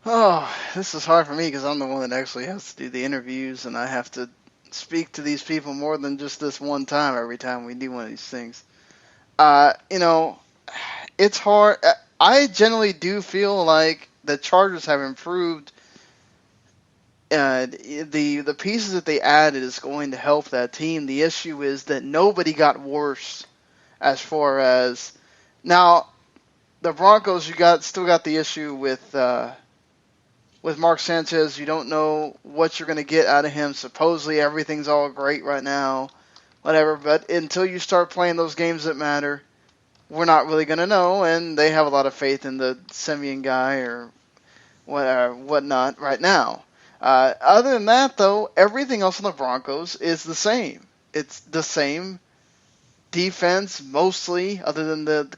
Oh, this is hard for me because I'm the one that actually has to do the interviews, and I have to speak to these people more than just this one time every time we do one of these things. It's hard. I generally do feel like the Chargers have improved. The pieces that they added is going to help that team. The issue is that nobody got worse as far as now. The Broncos, still got the issue with Mark Sanchez. You don't know what you're going to get out of him. Supposedly everything's all great right now, whatever. But until you start playing those games that matter, we're not really going to know. And they have a lot of faith in the Simeon guy or whatnot right now. Other than that, though, everything else on the Broncos is the same. It's the same defense mostly, other than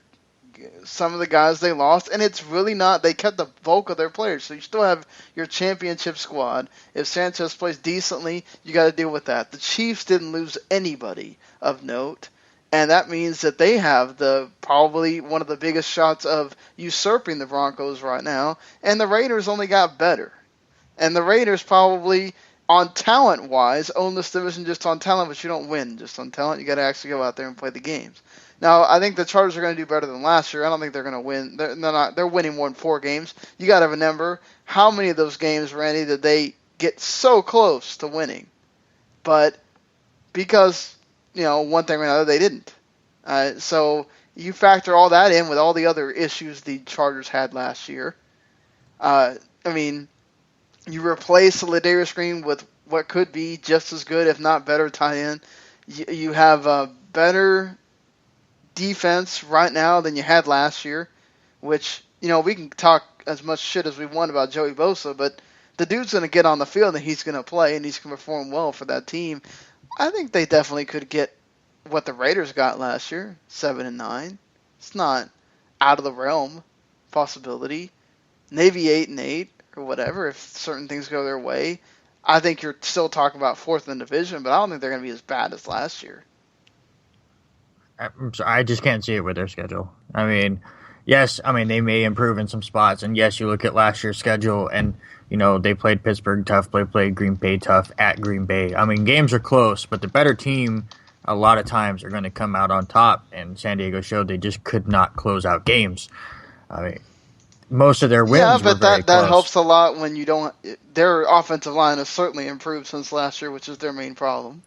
some of the guys they lost, and it's really not. They kept the bulk of their players, so you still have your championship squad. If Sanchez plays decently, you got to deal with that. The Chiefs didn't lose anybody of note, and that means that they have probably one of the biggest shots of usurping the Broncos right now, and the Raiders only got better. And the Raiders probably, on talent-wise, own this division just on talent, but you don't win just on talent. You got to actually go out there and play the games. Now, I think the Chargers are going to do better than last year. I don't think they're going to win. They're not. They're winning more than 4 games. You got to remember how many of those games, Randy, did they get so close to winning, but because one thing or another, they didn't. So you factor all that in with all the other issues the Chargers had last year. You replace Ladarius Green with what could be just as good, if not better, tight end. You have a better defense right now than you had last year, which, we can talk as much shit as we want about Joey Bosa, but the dude's going to get on the field and he's going to play and he's going to perform well for that team. I think they definitely could get what the Raiders got last year, 7-9. It's not out of the realm possibility. Maybe 8-8 or whatever if certain things go their way. I think you're still talking about 4th in the division, but I don't think they're going to be as bad as last year. I just can't see it with their schedule. Yes, they may improve in some spots, and yes, you look at last year's schedule, and they played Pittsburgh tough, they played Green Bay tough at Green Bay. Games are close, but the better team a lot of times are going to come out on top, and San Diego showed they just could not close out games. Most of their wins were very close. That helps a lot when you don't. Their offensive line has certainly improved since last year, which is their main problem.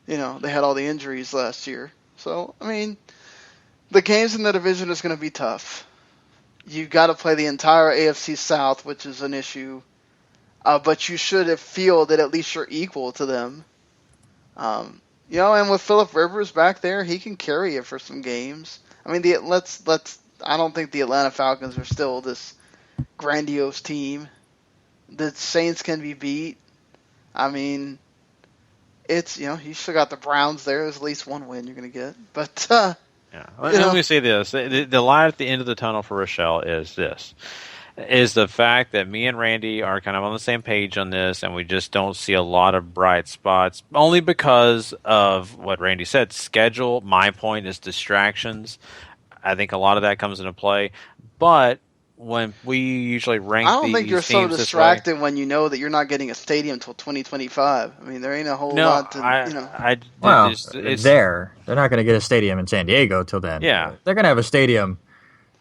They had all the injuries last year. So, the games in the division is going to be tough. You got to play the entire AFC South, which is an issue. But you should feel that at least you're equal to them. And with Phillip Rivers back there, he can carry it for some games. I don't think the Atlanta Falcons are still this grandiose team. The Saints can be beat. It's, you still got the Browns there. There's at least one win you're going to get. But, Let me say this. The light at the end of the tunnel for Rachelle is the fact that me and Randy are kind of on the same page on this, and we just don't see a lot of bright spots, only because of what Randy said. Schedule, my point, is distractions. I think a lot of that comes into play. But when we usually rank these teams, I don't think you're so distracted when you know that you're not getting a stadium until 2025. There ain't a whole lot to, They're not going to get a stadium in San Diego till then. Yeah. They're going to have a stadium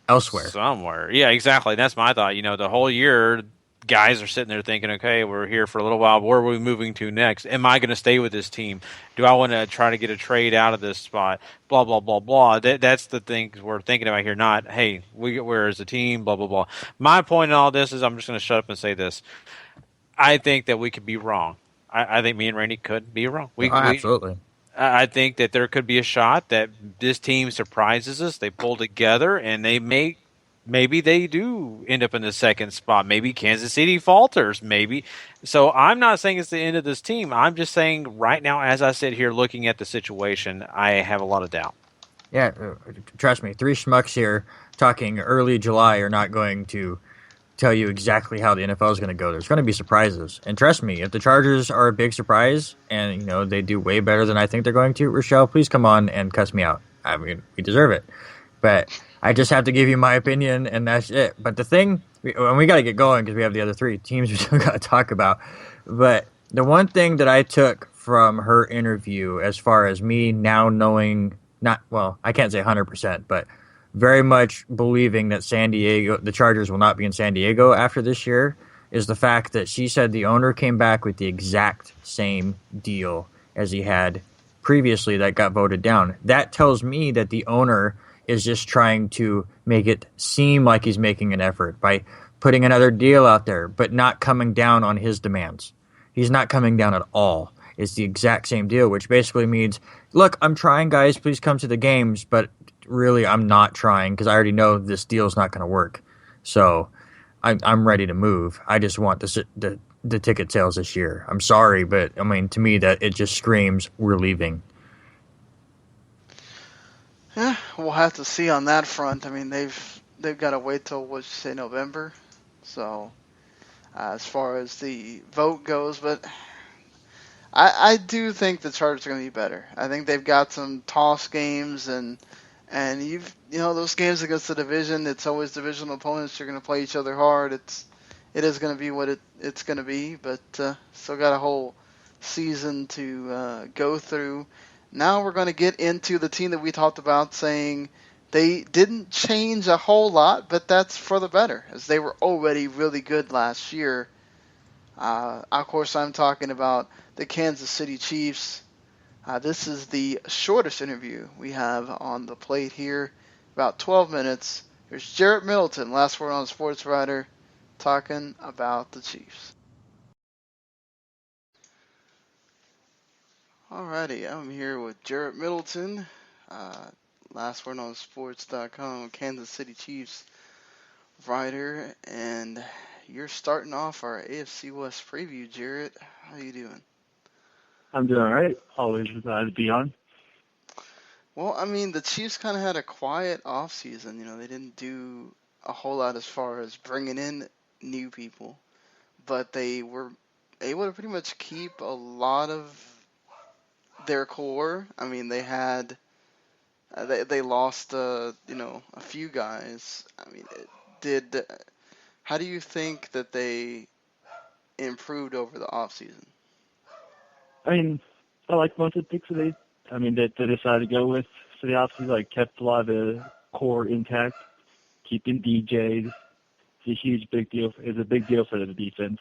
elsewhere. Somewhere. Yeah, exactly. That's my thought. The whole year, guys are sitting there thinking, okay, we're here for a little while. Where are we moving to next? Am I going to stay with this team? Do I want to try to get a trade out of this spot? Blah, blah, blah, blah. That's the things we're thinking about here, not, hey, we're as a team, blah, blah, blah. My point in all this is, I'm just going to shut up and say this. I think that we could be wrong. I think me and Randy could be wrong. Absolutely. I think that there could be a shot that this team surprises us. They pull together, and maybe they do end up in the second spot. Maybe Kansas City falters. Maybe. So I'm not saying it's the end of this team. I'm just saying right now, as I sit here looking at the situation, I have a lot of doubt. Yeah, trust me. 3 schmucks here talking early July are not going to tell you exactly how the NFL is going to go. There's going to be surprises. And trust me, if the Chargers are a big surprise and they do way better than I think they're going to, Rachelle, please come on and cuss me out. We deserve it. But I just have to give you my opinion, and that's it. But the thing, and we got to get going because we have the other 3 teams we still got to talk about. But the one thing that I took from her interview, as far as me now knowing, I can't say 100%, but very much believing that the Chargers will not be in San Diego after this year, is the fact that she said the owner came back with the exact same deal as he had previously that got voted down. That tells me that the owner is just trying to make it seem like he's making an effort by putting another deal out there, but not coming down on his demands. He's not coming down at all. It's the exact same deal, which basically means, look, I'm trying, guys, please come to the games, but really I'm not trying because I already know this deal's not going to work. So I'm ready to move. I just want the the ticket sales this year. I'm sorry, but I mean, to me, that it just screams we're leaving. Yeah, we'll have to see on that front. I mean, they've got to wait till what you say November. So as far as the vote goes, but I do think the Chargers are going to be better. I think they've got some toss games and those games against the division. It's always divisional opponents. You're going to play each other hard. It is going to be what it's going to be, but still got a whole season to go through. Now we're going to get into the team that we talked about, saying they didn't change a whole lot, but that's for the better, as they were already really good last year. Of course, I'm talking about the Kansas City Chiefs. This is the shortest interview we have on the plate here, about 12 minutes. Here's Jarrett Middleton, last word on Sports Writer, talking about the Chiefs. Alrighty, I'm here with Jarrett Middleton, last word on sports.com, Kansas City Chiefs writer, and you're starting off our AFC West preview, Jarrett. How you doing? I'm doing all right. Always glad to be on. Well, I mean, the Chiefs kind of had a quiet offseason. They didn't do a whole lot as far as bringing in new people, but they were able to pretty much keep a lot of their core. I mean, they had they lost a few guys. I mean, how do you think that they improved over the offseason? I mean, I like most of the picks that they decided to go with for the offseason. Like, kept a lot of the core intact, keeping DJ. It's a big deal. It's a big deal for the defense.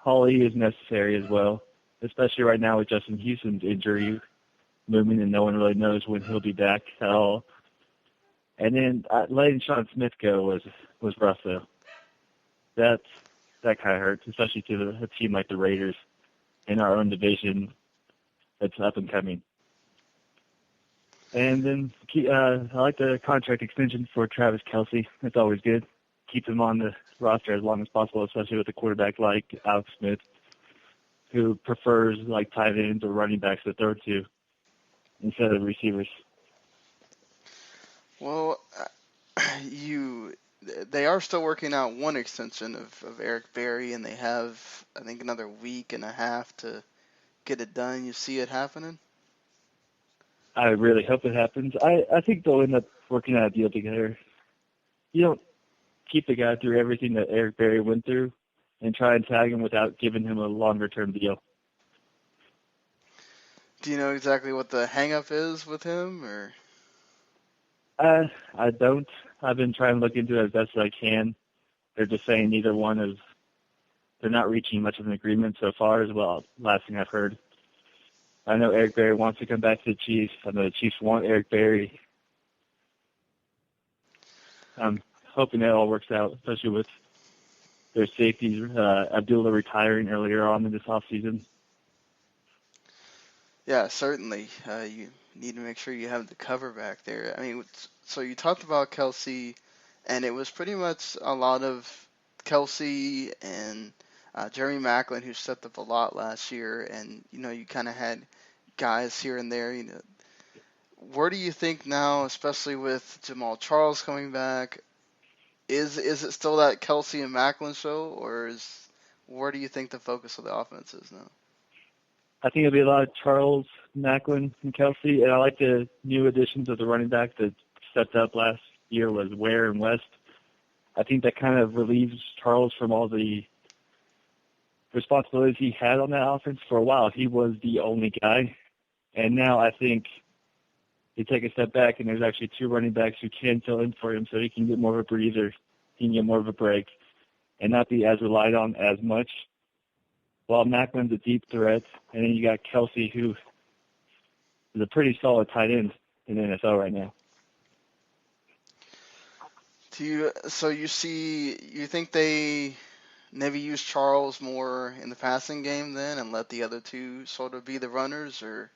Holly is necessary as well, especially right now with Justin Houston's injury movement, and no one really knows when he'll be back at all. And then letting Sean Smith go was rough though. That kind of hurts, especially to a team like the Raiders in our own division that's up and coming. And then I like the contract extension for Travis Kelce. It's always good. Keep him on the roster as long as possible, especially with a quarterback like Alex Smith, who prefers like tight ends or running backs to throw to instead of receivers. Well, they are still working out one extension of Eric Berry, and they have, I think, another week and a half to get it done. You see it happening? I really hope it happens. I think they'll end up working out a deal together. You don't keep the guy through everything that Eric Berry went through and try and tag him without giving him a longer-term deal. Do you know exactly what the hang-up is with him, or? I don't. I've been trying to look into it as best as I can. They're just saying neither one is. They're not reaching much of an agreement so far as well. Last thing I've heard. I know Eric Berry wants to come back to the Chiefs. I know the Chiefs want Eric Berry. I'm hoping that all works out, especially with their safeties, Abdullah retiring earlier on in this offseason. Yeah, certainly. You need to make sure you have the cover back there. I mean, so you talked about Kelce, and it was pretty much a lot of Kelce and Jeremy Maclin, who stepped up a lot last year, and you kind of had guys here and there. Where do you think now, especially with Jamal Charles coming back, is it still that Kelce and Maclin show, or where do you think the focus of the offense is now? I think it'll be a lot of Charles, Maclin, and Kelce, and I like the new additions of the running back that stepped up last year was Ware and West. I think that kind of relieves Charles from all the responsibilities he had on that offense. For a while, he was the only guy, and now I think they take a step back, and there's actually two running backs who can fill in for him so he can get more of a breather, he can get more of a break, and not be as relied on as much. While Macklin's a deep threat, and then you got Kelce, who is a pretty solid tight end in the NFL right now. You think they maybe use Charles more in the passing game then and let the other two sort of be the runners, or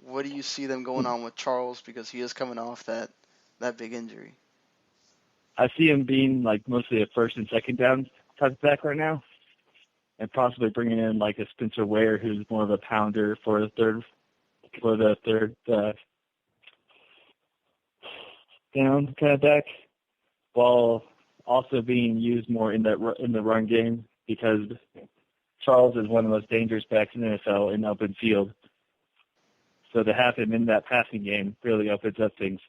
what do you see them going on with Charles because he is coming off that big injury? I see him being like mostly a first and second down type of back right now. and possibly bringing in like a Spencer Ware, who's more of a pounder for the third down kind of back, while also being used more in the run game, because Charles is one of the most dangerous backs in the NFL in open field. So to have him in that passing game really opens up things.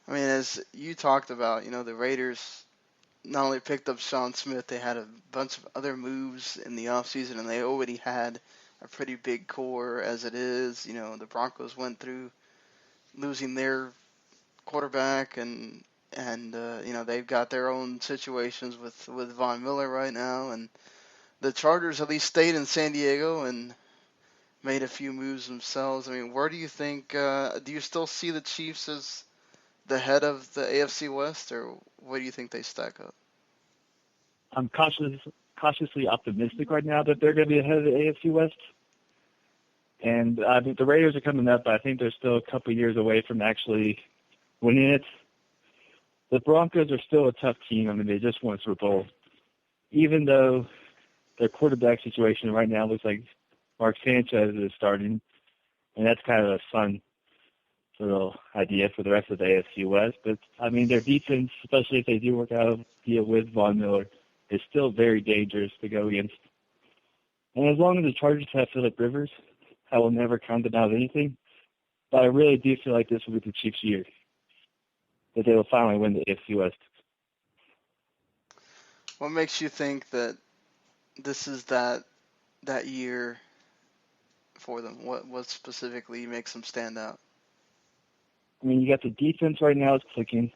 I mean, as you talked about, the Raiders not only picked up Sean Smith, they had a bunch of other moves in the offseason, and they already had a pretty big core as it is. The Broncos went through losing their quarterback, and they've got their own situations with Von Miller right now, and the Chargers at least stayed in San Diego and made a few moves themselves. I mean, where do you think, do you still see the Chiefs as the head of the AFC West, or where do you think they stack up? I'm cautiously optimistic right now that they're going to be ahead of the AFC West. And I think the Raiders are coming up, but I think they're still a couple years away from actually winning it. The Broncos are still a tough team. I mean, they just won a Super Bowl. Even though their quarterback situation right now looks like Mark Sanchez is starting, and that's kind of a fun little idea for the rest of the AFC West. But, I mean, their defense, especially if they do work out a deal with Von Miller, is still very dangerous to go against. And as long as the Chargers have Phillip Rivers, I will never count them out of anything. But I really do feel like this will be the Chiefs' year, that they will finally win the AFC West. What makes you think that this is that year for them? What specifically makes them stand out? I mean, you got the defense right now is clicking.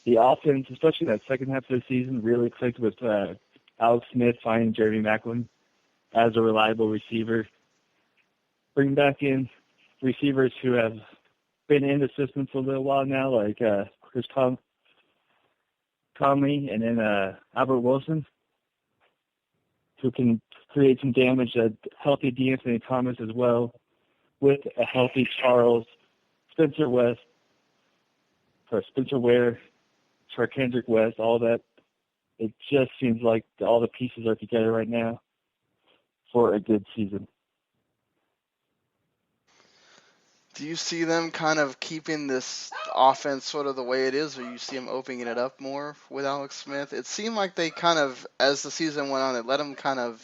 The offense, especially that second half of the season, really clicked with Alex Smith finding Jeremy Maclin as a reliable receiver. Bring back in receivers who have been in the system for a little while now, like Chris Conley and then Albert Wilson, who can create some damage. A healthy D'Anthony Thomas as well, with a healthy Charles, Spencer Ware, Kendrick West, all that. It just seems like all the pieces are together right now for a good season. Do you see them kind of keeping this offense sort of the way it is, or you see them opening it up more with Alex Smith? It seemed like they kind of, as the season went on, they let him kind of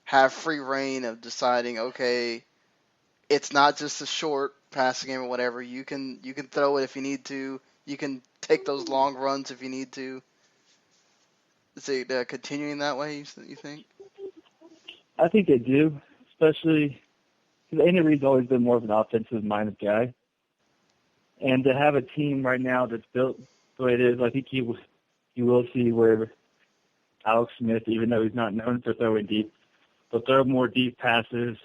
have free reign of deciding, okay, it's not just a short passing game or whatever. You can throw it if you need to. You can take those long runs if you need to. Is it continuing that way, you think? I think they do, especially because Andy Reid's always been more of an offensive-minded guy. And to have a team right now that's built the way it is, I think you will see where Alex Smith, even though he's not known for throwing deep, they'll throw more deep passes.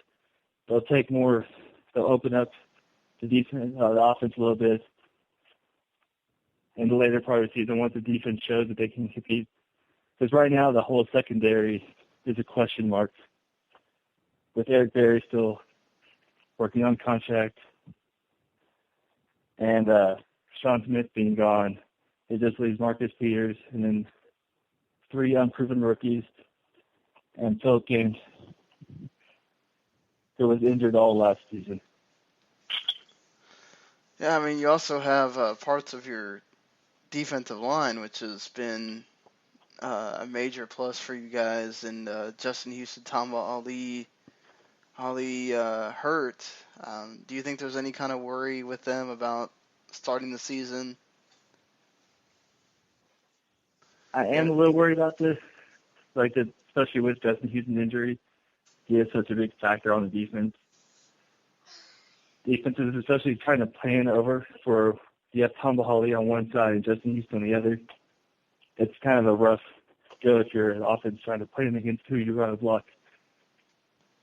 They'll open up the offense a little bit in the later part of the season once the defense shows that they can compete. Because right now the whole secondary is a question mark. With Eric Berry still working on contract and Sean Smith being gone, it just leaves Marcus Peters and then 3 unproven rookies and Philip Gaines, who was injured all last season. Yeah, I mean, you also have parts of your defensive line, which has been a major plus for you guys, and Justin Houston, Tamba Ali hurt. Do you think there's any kind of worry with them about starting the season? I am a little worried about this, especially with Justin Houston's injury. He is such a big factor on the defense. Defense is especially trying to plan over for you have Tamba Hali on one side and Justin Houston on the other. It's kind of a rough go if you're an offense trying to plan against who you run a block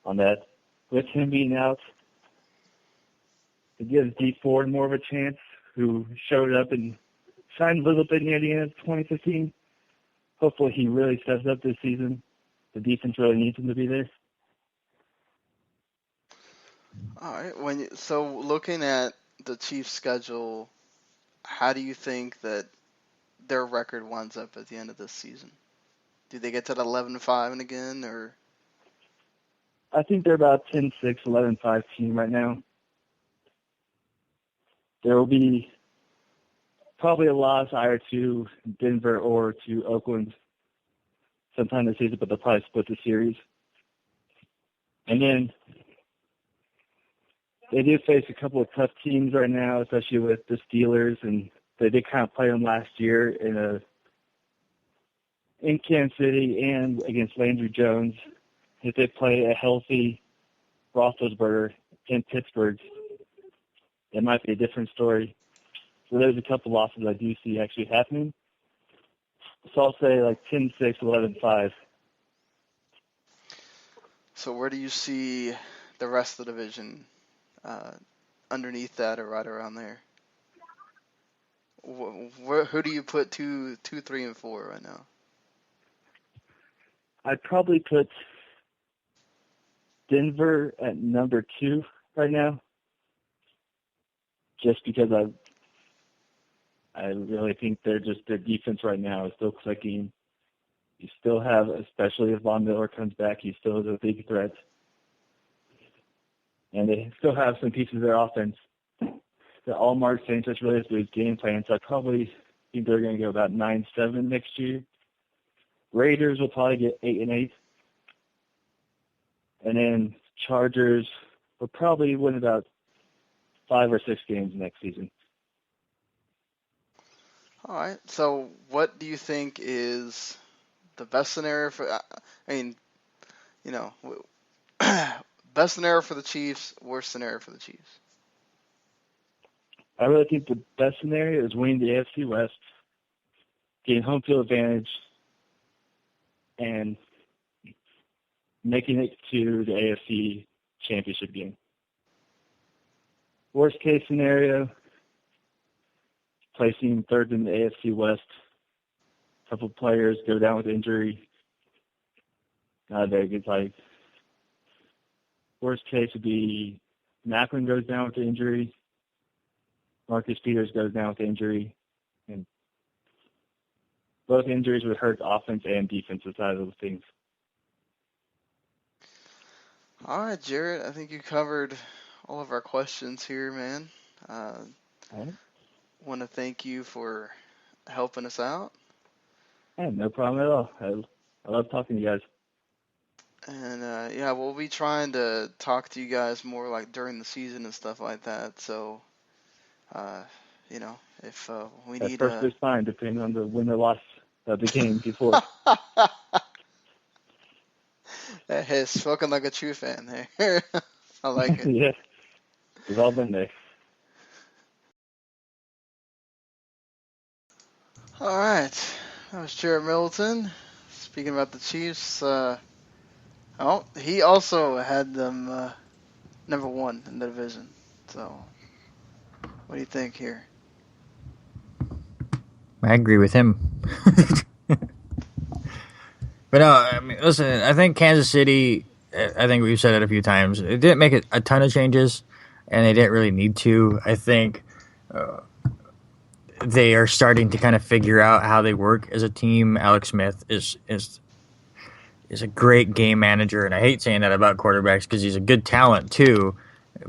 on that. With him being out, it gives D Ford more of a chance, who showed up and shined a little bit near the end of 2015. Hopefully he really steps up this season. The defense really needs him to be there. All right. So looking at the Chiefs' schedule, how do you think that their record winds up at the end of this season? Do they get to the 11-5 again, or? I think they're about 10-6, 11-5 team right now. There will be probably a loss either to Denver or to Oakland sometime this season, but they'll probably split the series. And then they do face a couple of tough teams right now, especially with the Steelers, and they did kind of play them last year in Kansas City and against Landry Jones. If they play a healthy Roethlisberger in Pittsburgh, it might be a different story. So there's a couple losses I do see actually happening. So I'll say like 10-6, 11-5. So where do you see the rest of the division underneath that or right around there? Who do you put 2, 3, and 4 right now? I'd probably put Denver at number 2 right now, just because I really think their defense right now is still clicking. You still have, especially if Von Miller comes back, he still is a big threat. And they still have some pieces of their offense that all Mark Sanchez really has to do his game plan. So I probably think they're going to go about 9-7 next year. Raiders will probably get 8-8. And then Chargers will probably win about 5 or 6 games next season. All right. So what do you think is the best scenario for, best scenario for the Chiefs, worst scenario for the Chiefs? I really think the best scenario is winning the AFC West, getting home field advantage, and making it to the AFC Championship game. Worst case scenario, placing third in the AFC West. A couple players go down with injury. Not a very good fight. Worst case would be Macklin goes down with the injury. Marcus Peters goes down with injury. And both injuries would hurt the offense and defensive side of those things. All right, Jarrett, I think you covered all of our questions here, man. Want to thank you for helping us out. Yeah, no problem at all. I love talking to you guys. And, we'll be trying to talk to you guys more like during the season and stuff like that. So, if we need first is fine, depending on the win or loss of the game before. Hey, spoken like a true fan there. I like it. Yeah, we've all been there. All right, that was Jarrett Middleton. Speaking about the Chiefs, he also had them number 1 in the division. So, what do you think here? I agree with him. But no, I mean, listen, I think Kansas City, I think we've said it a few times, it didn't make a ton of changes, and they didn't really need to. I think they are starting to kind of figure out how they work as a team. Alex Smith is a great game manager, and I hate saying that about quarterbacks because he's a good talent too.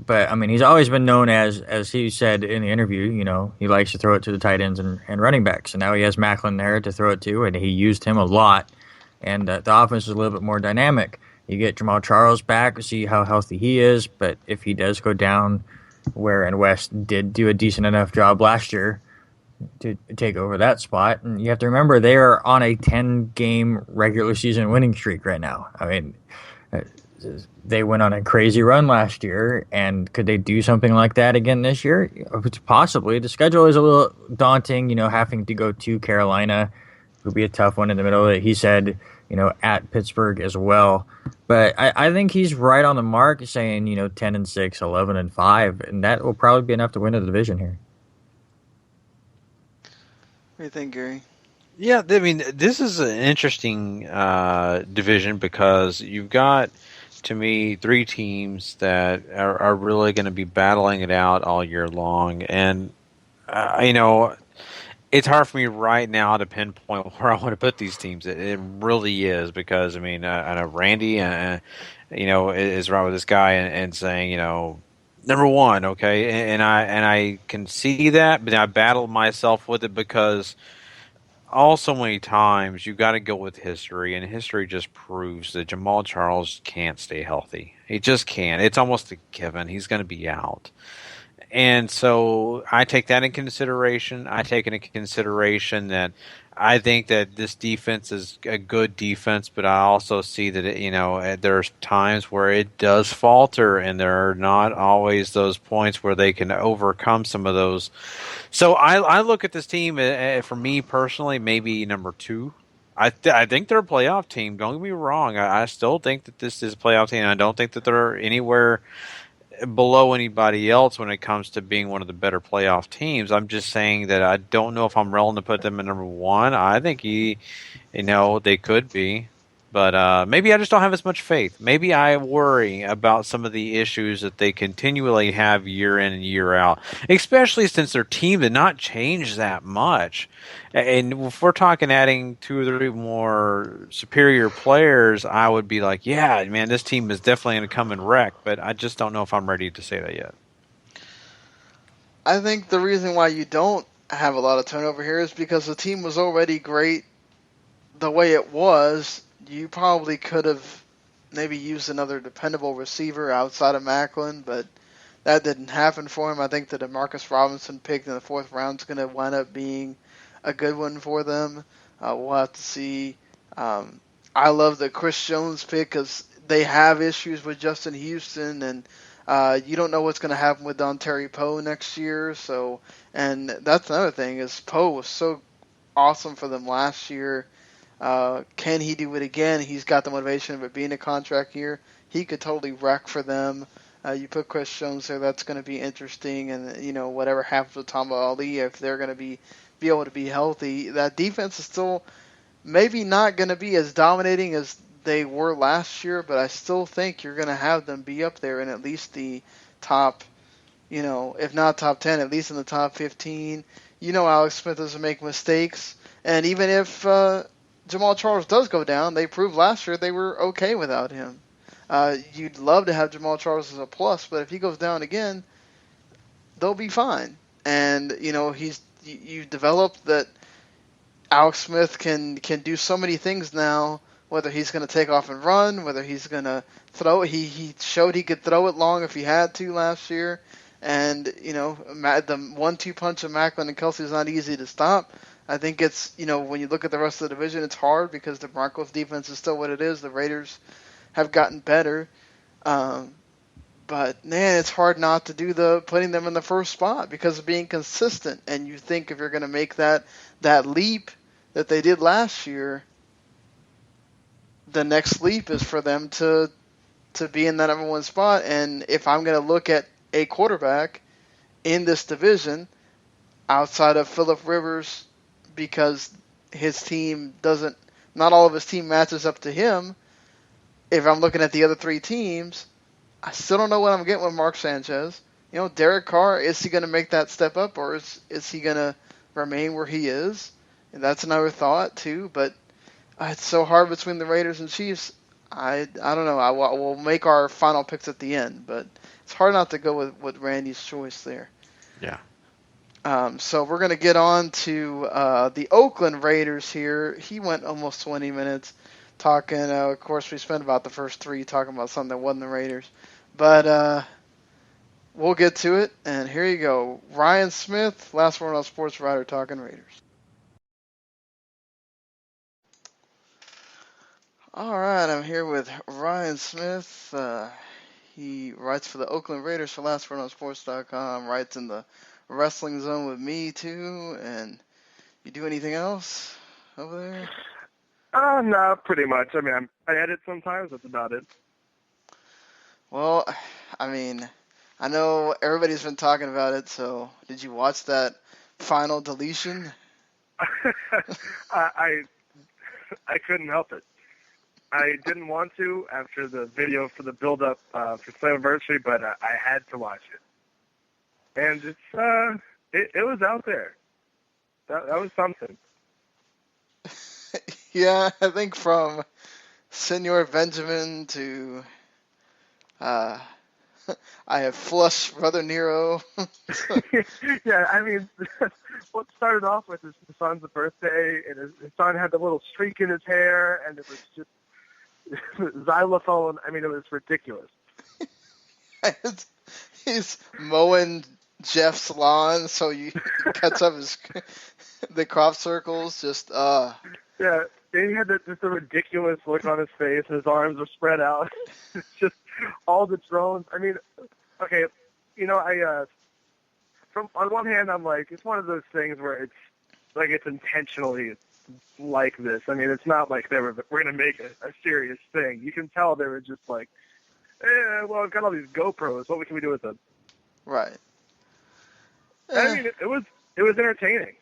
But I mean, he's always been known as he said in the interview, he likes to throw it to the tight ends and running backs. And now he has Macklin there to throw it to, and he used him a lot. And the offense is a little bit more dynamic. You get Jamal Charles back, see how healthy he is. But if he does go down, where and West did do a decent enough job last year to take over that spot. And you have to remember, they are on a 10-game regular season winning streak right now. I mean, they went on a crazy run last year, and could they do something like that again this year? Possibly. The schedule is a little daunting, having to go to Carolina would be a tough one in the middle of it. He said, at Pittsburgh as well. But I think he's right on the mark saying, 10-6, 11-5, and that will probably be enough to win the division here. What do you think, Gary? Yeah, I mean, this is an interesting division because you've got, to me, 3 teams that are really going to be battling it out all year long. And, It's hard for me right now to pinpoint where I want to put these teams. It really is because I mean I know Randy is right with this guy and saying number one, okay, and I can see that, but I battled myself with it because so many times you got to go with history, and history just proves that Jamal Charles can't stay healthy. He just can't. It's almost a given. He's going to be out. And so I take that in consideration. I take into consideration that I think that this defense is a good defense, but I also see that there's times where it does falter, and there are not always those points where they can overcome some of those. So I look at this team for me personally, maybe number 2. I think they're a playoff team. Don't get me wrong. I still think that this is a playoff team. I don't think that they're anywhere below anybody else when it comes to being one of the better playoff teams. I'm just saying that I don't know if I'm willing to put them at number 1. I think they could be, but maybe I just don't have as much faith. Maybe I worry about some of the issues that they continually have year in and year out, especially since their team did not change that much. And if we're talking adding 2 or 3 more superior players, I would be like, yeah, man, this team is definitely going to come and wreck. But I just don't know if I'm ready to say that yet. I think the reason why you don't have a lot of turnover here is because the team was already great the way it was. You probably could have maybe used another dependable receiver outside of Macklin, but that didn't happen for him. I think the DeMarcus Robinson pick in the 4th round is going to wind up being a good one for them. We'll have to see. I love the Chris Jones pick because they have issues with Justin Houston, and you don't know what's going to happen with Dontari Poe next year. So, and that's another thing is Poe was so awesome for them last year. Can he do it again? He's got the motivation of it being a contract year. He could totally wreck for them. You put Chris Jones there, that's going to be interesting. And, whatever happens with Tamba Ali, if they're going to be able to be healthy, that defense is still maybe not going to be as dominating as they were last year, but I still think you're going to have them be up there in at least the top, if not top 10, at least in the top 15. Alex Smith doesn't make mistakes. And even if Jamal Charles does go down, they proved last year they were okay without him. You'd love to have Jamal Charles as a plus, but if he goes down again, they'll be fine. And, you've developed that Alex Smith can do so many things now, whether he's going to take off and run, whether he's going to throw it. He showed he could throw it long if he had to last year. And, the 1-2 punch of Macklin and Kelsey is not easy to stop. I think it's, when you look at the rest of the division, it's hard because the Broncos defense is still what it is. The Raiders have gotten better. But, man, it's hard not to do putting them in the first spot because of being consistent. And you think if you're going to make that leap that they did last year, the next leap is for them to be in that number 1 spot. And if I'm going to look at a quarterback in this division outside of Phillip Rivers, because his team not all of his team matches up to him. If I'm looking at the other 3 teams, I still don't know what I'm getting with Mark Sanchez. Derek Carr, is he going to make that step up, or is he going to remain where he is? And that's another thought too, but it's so hard between the Raiders and Chiefs. I don't know. We'll make our final picks at the end, but it's hard not to go with Randy's choice there. Yeah. So we're going to get on to the Oakland Raiders here. He went almost 20 minutes talking. Of course, we spent about the first 3 talking about something that wasn't the Raiders. But we'll get to it. And here you go. Ryan Smith, last word on sports writer, talking Raiders. All right, I'm here with Ryan Smith. He writes for the Oakland Raiders for lastwordonsports.com, writes in the Wrestling Zone with me too. And you do anything else over there? No, pretty much. I mean, I edit sometimes. That's about it. Well, I mean, I know everybody's been talking about it. So, did you watch that final deletion? I couldn't help it. I didn't want to after the video for the build-up for Slammiversary, but I had to watch it. And it was out there. That was something. Yeah, I think from Senor Benjamin to I have flushed Brother Nero. Yeah, I mean, what started off with his son's birthday, and his son had the little streak in his hair, and it was just xylophone. I mean, it was ridiculous. He's mowing Jeff's lawn, so he cuts up the crop circles. Just Yeah, he had just a ridiculous look on his face, and his arms were spread out. It's just all the drones. I mean, okay, from on one hand, I'm like, it's one of those things where it's like it's intentionally like this. I mean, it's not like we're going to make a serious thing. You can tell they were just like, well, I've got all these GoPros. What can we do with them? Right. I mean, it was entertaining.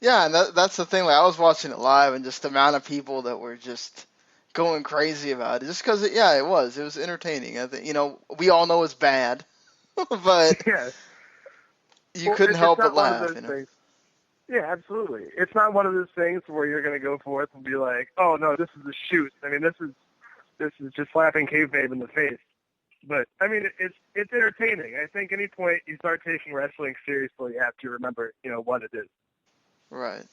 Yeah, and that's the thing. Like, I was watching it live, and just the amount of people that were just going crazy about it, just because it was entertaining. I think we all know it's bad, but yeah, you couldn't help but laugh. Things. Yeah, absolutely. It's not one of those things where you're going to go forth and be like, "Oh no, this is a shoot." I mean, this is just slapping Cave Babe in the face. But I mean, it's entertaining. I think any point you start taking wrestling seriously, you have to remember, what it is. Right.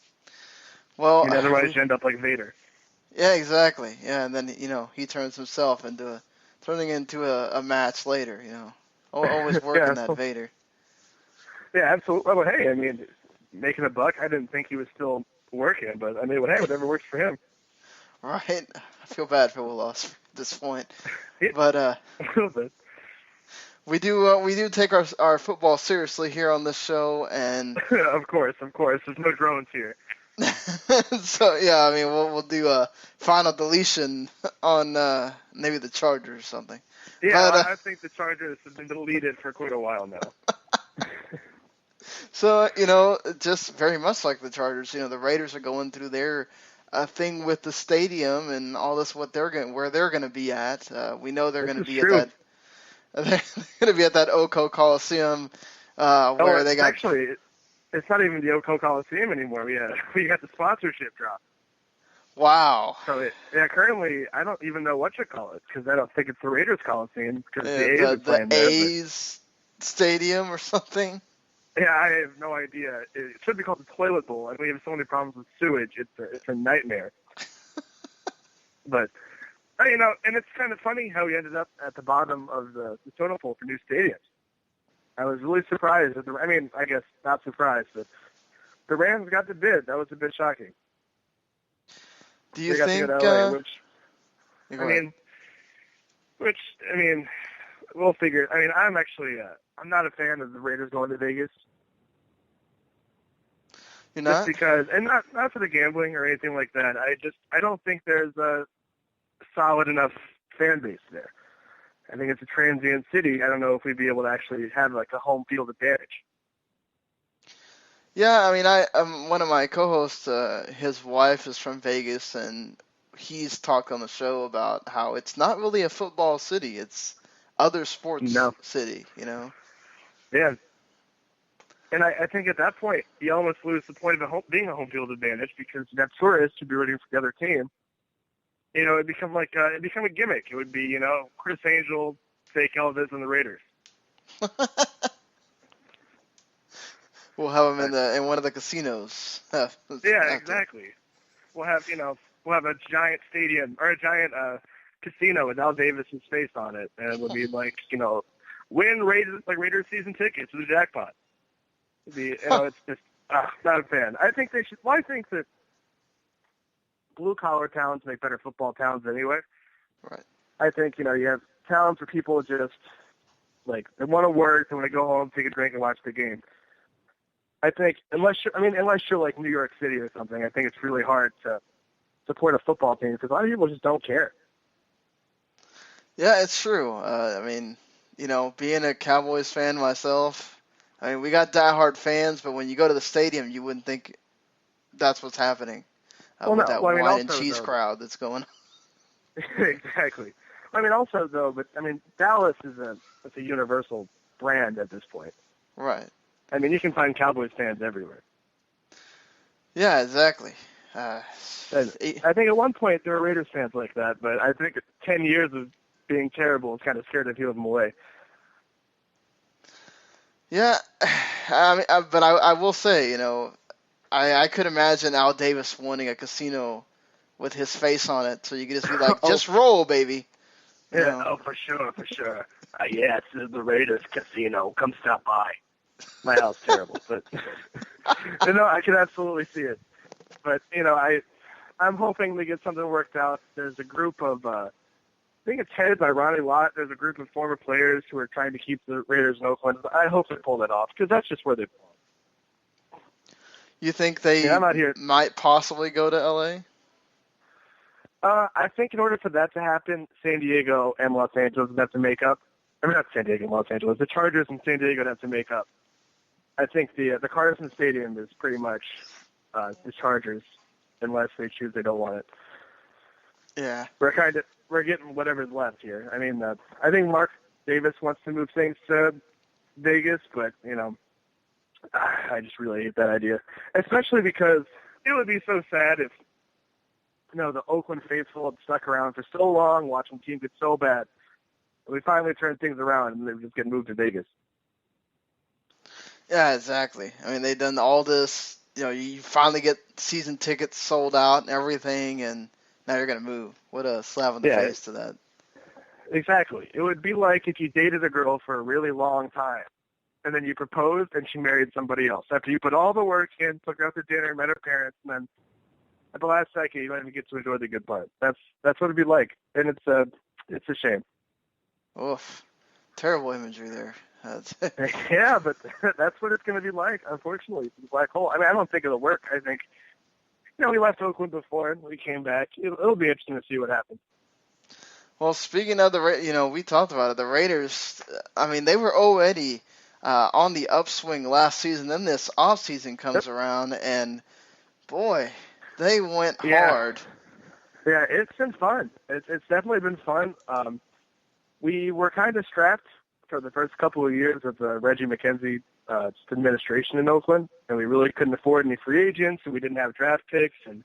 Well, otherwise you end up like Vader. Yeah, exactly. Yeah, and then he turns himself turning into a match later. Always working that Vader. Yeah, absolutely. Well, hey, I mean, making a buck. I didn't think he was still working, but I mean, hey, whatever works for him. Right. I feel bad for Willows at this point, but a little bit. We do take our football seriously here on this show, and of course, there's no drones here. So yeah, I mean we'll do a final deletion on maybe the Chargers or something. Yeah, but, I think the Chargers have been deleted for quite a while now. So just very much like the Chargers, the Raiders are going through their thing with the stadium and all this, where they're going to be at. We know they're going to be at that. They're going to be at that Oco Coliseum where they got. Actually, it's not even the Oco Coliseum anymore. We got the sponsorship drop. Wow. So currently I don't even know what you call it, because I don't think it's the Raiders Coliseum, because the A's are playing there. The A's Stadium or something. Yeah, I have no idea. It should be called the Toilet Bowl, and we have so many problems with sewage. It's a nightmare. But. And it's kind of funny how we ended up at the bottom of the totem pole for new stadiums. I was really surprised. I guess not surprised, but the Rams got the bid. That was a bit shocking. Do you think? We'll figure. I mean, I'm actually I'm not a fan of the Raiders going to Vegas. You're not? Just because, and not for the gambling or anything like that. I don't think there's a solid enough fan base there. I think it's a transient city. I don't know if we'd be able to actually have like a home field advantage. Yeah, I mean, one of my co-hosts, his wife is from Vegas, and he's talked on the show about how it's not really a football city; it's other sports city. Yeah. And I think at that point, you almost lose the point of being a home field advantage, because you have tourists to be rooting for the other team. It'd become a gimmick. It would be, Chris Angel, fake Elvis, and the Raiders. We'll have them in one of the casinos. Yeah, exactly. We'll have a giant stadium or a giant casino with Al Davis's face on it, and it would be like, win Raiders season tickets to the jackpot. It'd be, it's just not a fan. I think they should. Well, I think that blue-collar towns make better football towns anyway. Right. I think, you have towns where people just, they want to work, they want to go home, take a drink, and watch the game. I think, unless you're like New York City or something, I think it's really hard to support a football team, because a lot of people just don't care. Yeah, it's true. Being a Cowboys fan myself, we got diehard fans, but when you go to the stadium, you wouldn't think that's what's happening. With that wine and cheese crowd that's going on. Exactly. Dallas is a universal brand at this point. Right. You can find Cowboys fans everywhere. Yeah, exactly. I think at one point there were Raiders fans like that, but I think 10 years of being terrible is kind of scared to peel them away. Yeah, but I will say, I could imagine Al Davis wanting a casino with his face on it, so you could just be like, just roll, baby. Yeah, for sure. Yeah, it's the Raiders casino. Come stop by. My house terrible, but I can absolutely see it. But I'm hoping they get something worked out. There's a group of, I think it's headed by Ronnie Lott. There's a group of former players who are trying to keep the Raiders in Oakland. I hope they pull that off because that's just where they belong. You think they might possibly go to L.A.? I think in order for that to happen, San Diego and Los Angeles would have to make up. I mean, not San Diego and Los Angeles. The Chargers and San Diego would have to make up. I think the Cardinals Stadium is pretty much the Chargers, unless they choose they don't want it. Yeah. We're getting whatever's left here. I mean, I think Mark Davis wants to move things to Vegas, but I just really hate that idea, especially because it would be so sad if the Oakland faithful had stuck around for so long, watching the team get so bad. We finally turned things around, and they just get moved to Vegas. Yeah, exactly. I mean, they've done all this. You finally get season tickets sold out and everything, and now you're going to move. What a slap in the face to that. Exactly. It would be like if you dated a girl for a really long time, and then you proposed and she married somebody else. After you put all the work in, took her out to dinner, met her parents, and then at the last second you don't even get to enjoy the good part. That's what it'd be like, and it's a shame. Oof. Terrible imagery there. Yeah, but that's what it's going to be like, unfortunately, the black hole. I mean, I don't think it'll work. I think, we left Oakland before and we came back. It'll be interesting to see what happens. Well, speaking of we talked about it. The Raiders, I mean, they were already on the upswing last season. Then this offseason comes around, and boy, they went hard. Yeah, it's been fun. It's definitely been fun. We were kind of strapped for the first couple of years of the Reggie McKenzie administration in Oakland, and we really couldn't afford any free agents, and we didn't have draft picks, and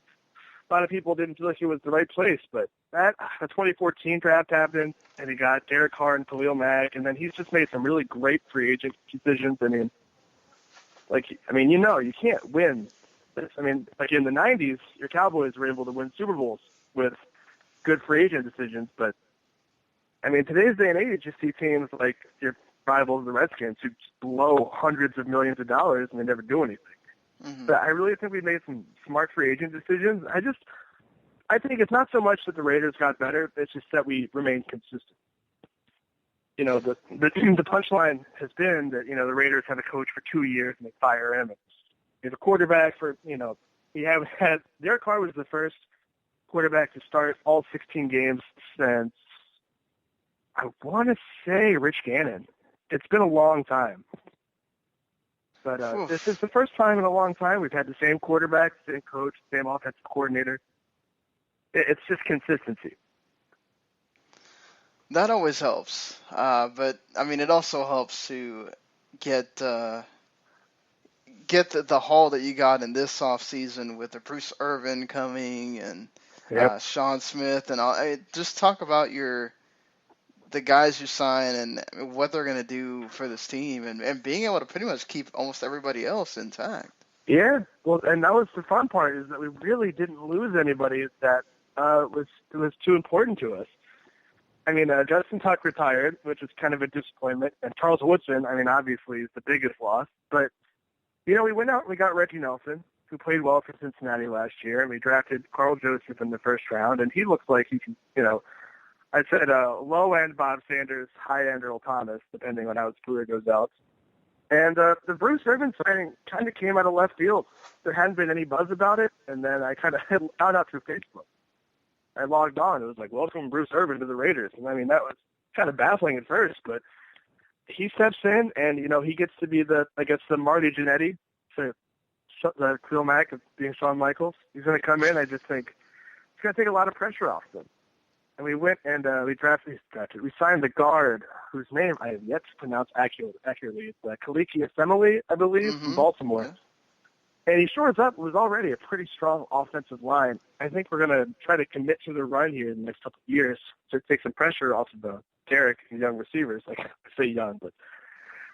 a lot of people didn't feel like it was the right place. But the 2014 draft happened, and he got Derek Carr and Khalil Mack, and then he's just made some really great free agent decisions. I mean, you can't win. I mean, like in the 90s, your Cowboys were able to win Super Bowls with good free agent decisions, but I mean, today's day and age, you see teams like your rivals, the Redskins, who blow hundreds of millions of dollars and they never do anything. Mm-hmm. But I really think we made some smart free agent decisions. I think it's not so much that the Raiders got better; it's just that we remained consistent. The punchline has been that the Raiders have a coach for 2 years and they fire him. He's a quarterback for Derek Carr was the first quarterback to start all 16 games since, I want to say, Rich Gannon. It's been a long time. But this is the first time in a long time we've had the same quarterback, same coach, same offensive coordinator. It's just consistency. That always helps. But, I mean, it also helps to get the haul that you got in this offseason with the Bruce Irvin coming and Sean Smith and all. Just talk about the guys you sign and what they're going to do for this team and being able to pretty much keep almost everybody else intact. Yeah, well, and that was the fun part is that we really didn't lose anybody that was too important to us. I mean, Justin Tuck retired, which is kind of a disappointment, and Charles Woodson, I mean, obviously is the biggest loss. But, we went out and we got Reggie Nelson, who played well for Cincinnati last year, and we drafted Carl Joseph in the first round, and he looks like he can, I said low-end Bob Sanders, high-end Earl Thomas, depending on how his career goes out. And the Bruce Irvin signing kind of came out of left field. There hadn't been any buzz about it, and then I kind of found out through Facebook. I logged on. It was like, welcome Bruce Irvin to the Raiders. And, I mean, that was kind of baffling at first, but he steps in, and, he gets to be the Marty Jannetty, so the Khalil Mack of being Shawn Michaels. He's going to come in. I just think it's going to take a lot of pressure off them. And we went and we signed the guard, whose name I have yet to pronounce accurately. It's Kaliki Assembly, I believe, from Baltimore. And he shores up was already a pretty strong offensive line. I think we're going to try to commit to the run here in the next couple of years to take some pressure off of the Derek and young receivers. Like, I say young, but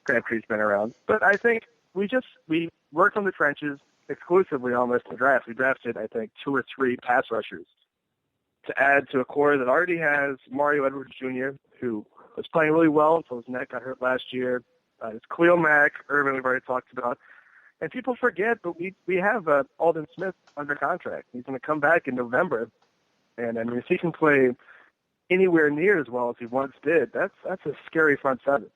Crabtree's been around. But I think we worked on the trenches exclusively almost in the draft. We drafted, I think, 2 or 3 pass rushers to add to a core that already has Mario Edwards Jr., who was playing really well until his neck got hurt last year. It's Khalil Mack, Irvin we've already talked about. And people forget, but we have Alden Smith under contract. He's going to come back in November. And I mean, if he can play anywhere near as well as he once did, that's a scary front seven.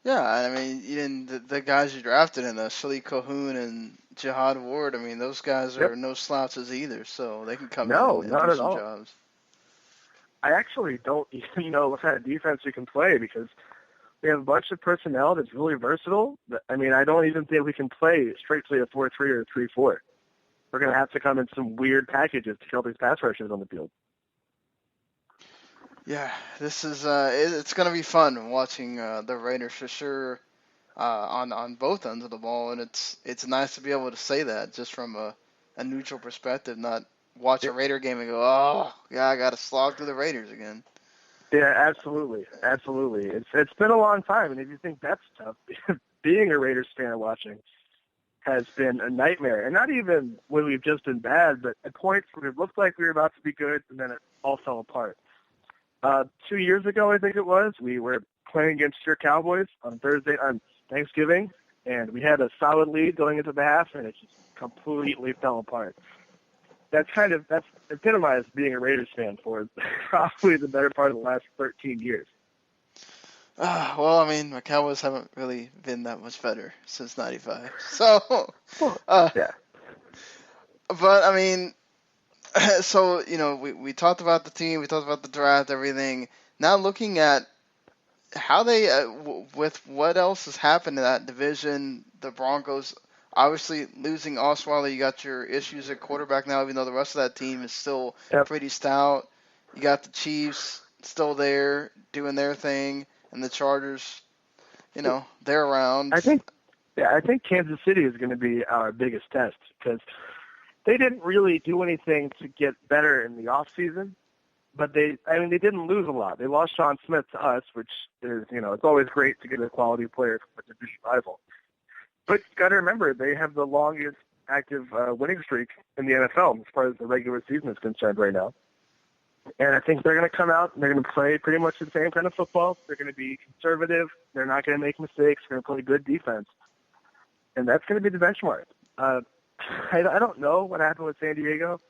Yeah, I mean, even the guys you drafted in Shalik Calhoun and Jihad Ward, I mean, those guys are no slouches either, so they can come in and not do at some all. jobs. I actually don't even know what kind of defense we can play because we have a bunch of personnel that's really versatile. I mean, I don't even think we can play strictly a 4-3 or a 3-4. We're going to have to come in some weird packages to kill these pass rushers on the field. Yeah, this is it's going to be fun watching the Raiders for sure on both ends of the ball, and it's nice to be able to say that just from a neutral perspective, not watch a Raider game and go, oh, yeah, I got to slog through the Raiders again. Yeah, absolutely. It's been a long time, and if you think that's tough, being a Raiders fan watching has been a nightmare. And not even when we've just been bad, but at points where it looked like we were about to be good, and then it all fell apart. 2 years ago, I think it was, we were playing against your Cowboys on Thanksgiving, and we had a solid lead going into the half, and it just completely fell apart. That's epitomized being a Raiders fan for probably the better part of the last 13 years. Well, I mean, my Cowboys haven't really been that much better since '95. So, yeah. But I mean, so we talked about the team, we talked about the draft, everything. Now looking at how they, with what else has happened in that division, the Broncos. Obviously, losing Osweiler, you got your issues at quarterback now, even though the rest of that team is still pretty stout. You got the Chiefs still there doing their thing, and the Chargers, they're around. I think Kansas City is going to be our biggest test because they didn't really do anything to get better in the offseason, but they didn't lose a lot. They lost Sean Smith to us, which is, it's always great to get a quality player from a division rival. But you got to remember, they have the longest active winning streak in the NFL as far as the regular season is concerned right now. And I think they're going to come out and they're going to play pretty much the same kind of football. They're going to be conservative. They're not going to make mistakes. They're going to play good defense. And that's going to be the benchmark. I don't know what happened with San Diego.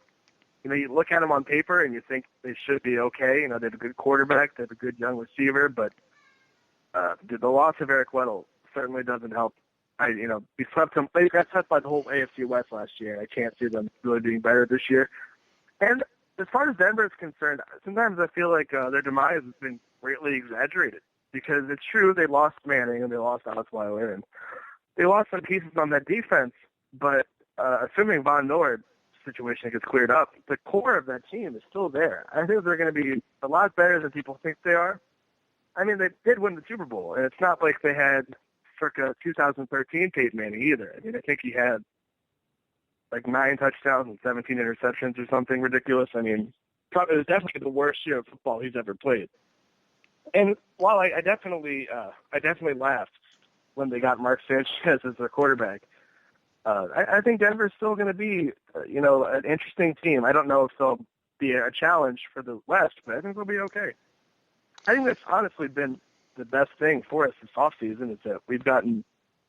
You look at them on paper and you think they should be okay. They have a good quarterback. They have a good young receiver. But the loss of Eric Weddle certainly doesn't help. They got swept by the whole AFC West last year, and I can't see them really being better this year. And as far as Denver is concerned, sometimes I feel like their demise has been greatly exaggerated because it's true they lost Manning and they lost Osweiler and they lost some pieces on that defense, but assuming Von Miller's situation gets cleared up, the core of that team is still there. I think they're going to be a lot better than people think they are. I mean, they did win the Super Bowl, and it's not like they had circa 2013 Peyton Manning either. I mean, I think he had like 9 touchdowns and 17 interceptions or something ridiculous. I mean, it was definitely the worst year of football he's ever played. And while I definitely laughed when they got Mark Sanchez as their quarterback, I think Denver's still going to be, an interesting team. I don't know if they'll be a challenge for the West, but I think they'll be okay. I think that's honestly been the best thing for us this offseason is that we've gotten,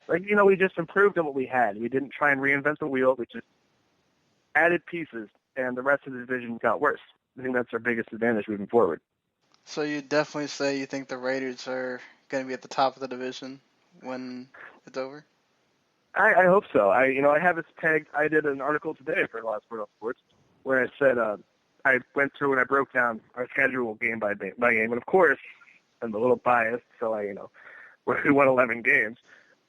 we just improved on what we had. We didn't try and reinvent the wheel. We just added pieces, and the rest of the division got worse. I think that's our biggest advantage moving forward. So you definitely say you think the Raiders are going to be at the top of the division when it's over? I hope so. I have this pegged. I did an article today for Last Word on Sports where I said I went through and I broke down our schedule game by game. And, of course, I'm a little biased, so we won 11 games.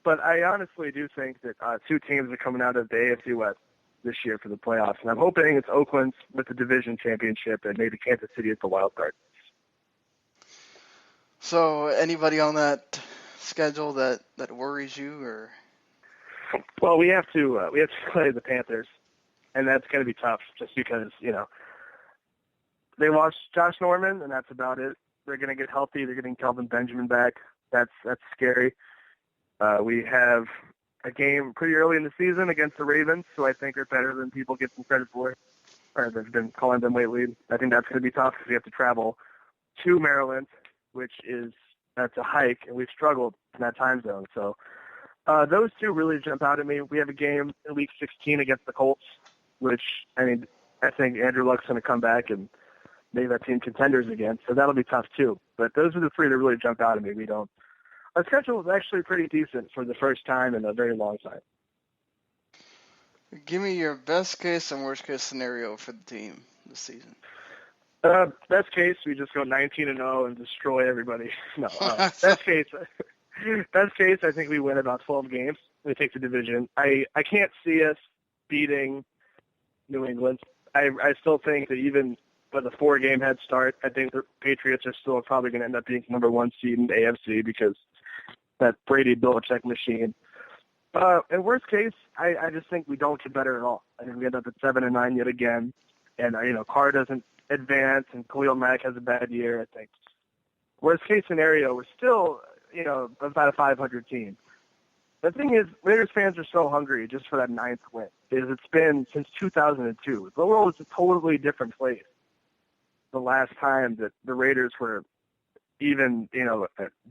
But I honestly do think that 2 teams are coming out of the AFC West this year for the playoffs. And I'm hoping it's Oakland with the division championship and maybe Kansas City at the wild card. So anybody on that schedule that worries you or? Well, we have to play the Panthers, and that's going to be tough just because, they lost Josh Norman, and that's about it. They're going to get healthy. They're getting Kelvin Benjamin back. That's scary. We have a game pretty early in the season against the Ravens, who I think are better than people get some credit for, or they've been calling them lately. I think that's going to be tough because we have to travel to Maryland, that's a hike, and we've struggled in that time zone. So those two really jump out at me. We have a game in Week 16 against the Colts, which, I think Andrew Luck's going to come back and make that team contenders again, so that'll be tough too. But those are the three that really jump out at me. Our schedule is actually pretty decent for the first time in a very long time. Give me your best case and worst case scenario for the team this season. Best case, we just go 19-0 and destroy everybody. No, best case, I think we win about 12 games. We take the division. I can't see us beating New England. I still think that even with a 4-game head start, I think the Patriots are still probably going to end up being number 1 seed in the AFC because that Brady-Belichick machine. And worst case, I just think we don't get better at all. I think we end up at 7-9 yet again, and Carr doesn't advance, and Khalil Mack has a bad year. I think worst case scenario, we're still about a 500 team. The thing is, Raiders fans are so hungry just for that 9th win because it's been since 2002. The world is a totally different place. The last time that the Raiders were even,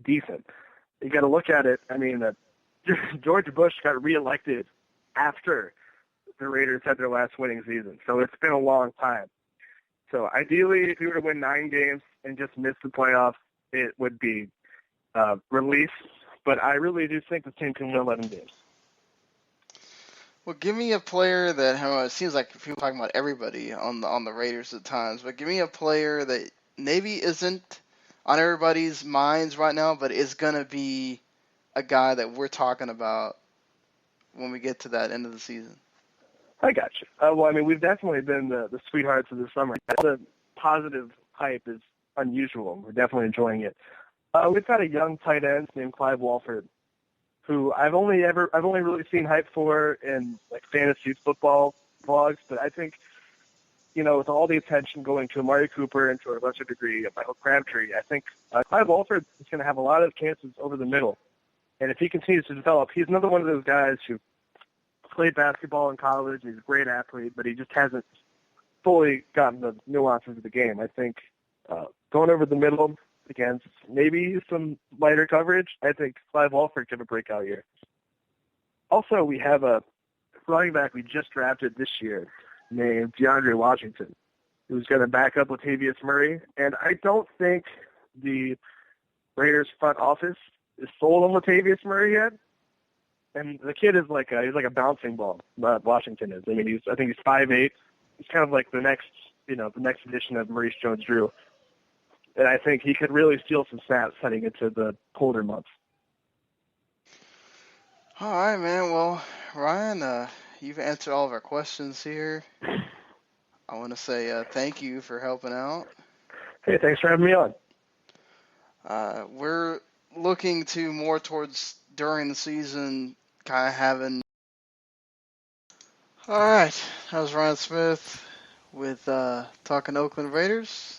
decent. You got to look at it. George Bush got reelected after the Raiders had their last winning season. So it's been a long time. So ideally, if we were to win 9 games and just miss the playoffs, it would be relief. But I really do think the team can win 11 games. Well, give me a player that, it seems like people talking about everybody on the Raiders at times, but give me a player that maybe isn't on everybody's minds right now, but is going to be a guy that we're talking about when we get to that end of the season. I got you. We've definitely been the sweethearts of the summer. The positive hype is unusual. We're definitely enjoying it. We've got a young tight end named Clive Walford, who I've only really seen hype for in fantasy football vlogs, but I think, with all the attention going to Amari Cooper and to a lesser degree Michael Crabtree, I think Clive Walford is going to have a lot of chances over the middle. And if he continues to develop, he's another one of those guys who played basketball in college. He's a great athlete, but he just hasn't fully gotten the nuances of the game. I think going over the middle against maybe some lighter coverage, I think Clive Walford could have a breakout year. Also, we have a running back we just drafted this year named DeAndre Washington, who's going to back up Latavius Murray. And I don't think the Raiders front office is sold on Latavius Murray yet. And the kid is he's like a bouncing ball. Washington is. I think he's 5'8". He's kind of like the next edition of Maurice Jones-Drew. And I think he could really steal some snaps heading into the colder months. All right, man. Well, Ryan, you've answered all of our questions here. I want to say thank you for helping out. Hey, thanks for having me on. We're looking to more towards during the season kind of having... All right. That was Ryan Smith with Talking Oakland Raiders.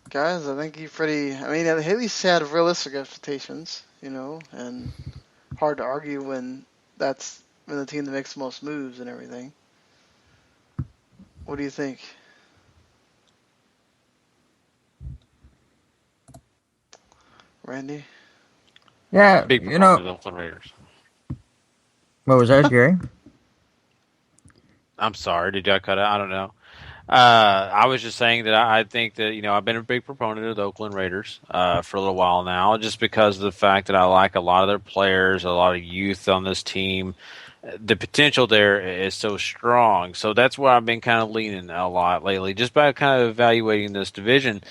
Guys, I think at least had realistic expectations, and hard to argue when that's the team that makes the most moves and everything. What do you think? Randy? Yeah, Big proponent of the Oakland Raiders. What was that, Gary? I'm sorry, did I cut out? I don't know. I was just saying that I think that, I've been a big proponent of the Oakland Raiders for a little while now, just because of the fact that I like a lot of their players, a lot of youth on this team. The potential there is so strong. So that's where I've been kind of leaning a lot lately, just by kind of evaluating this division.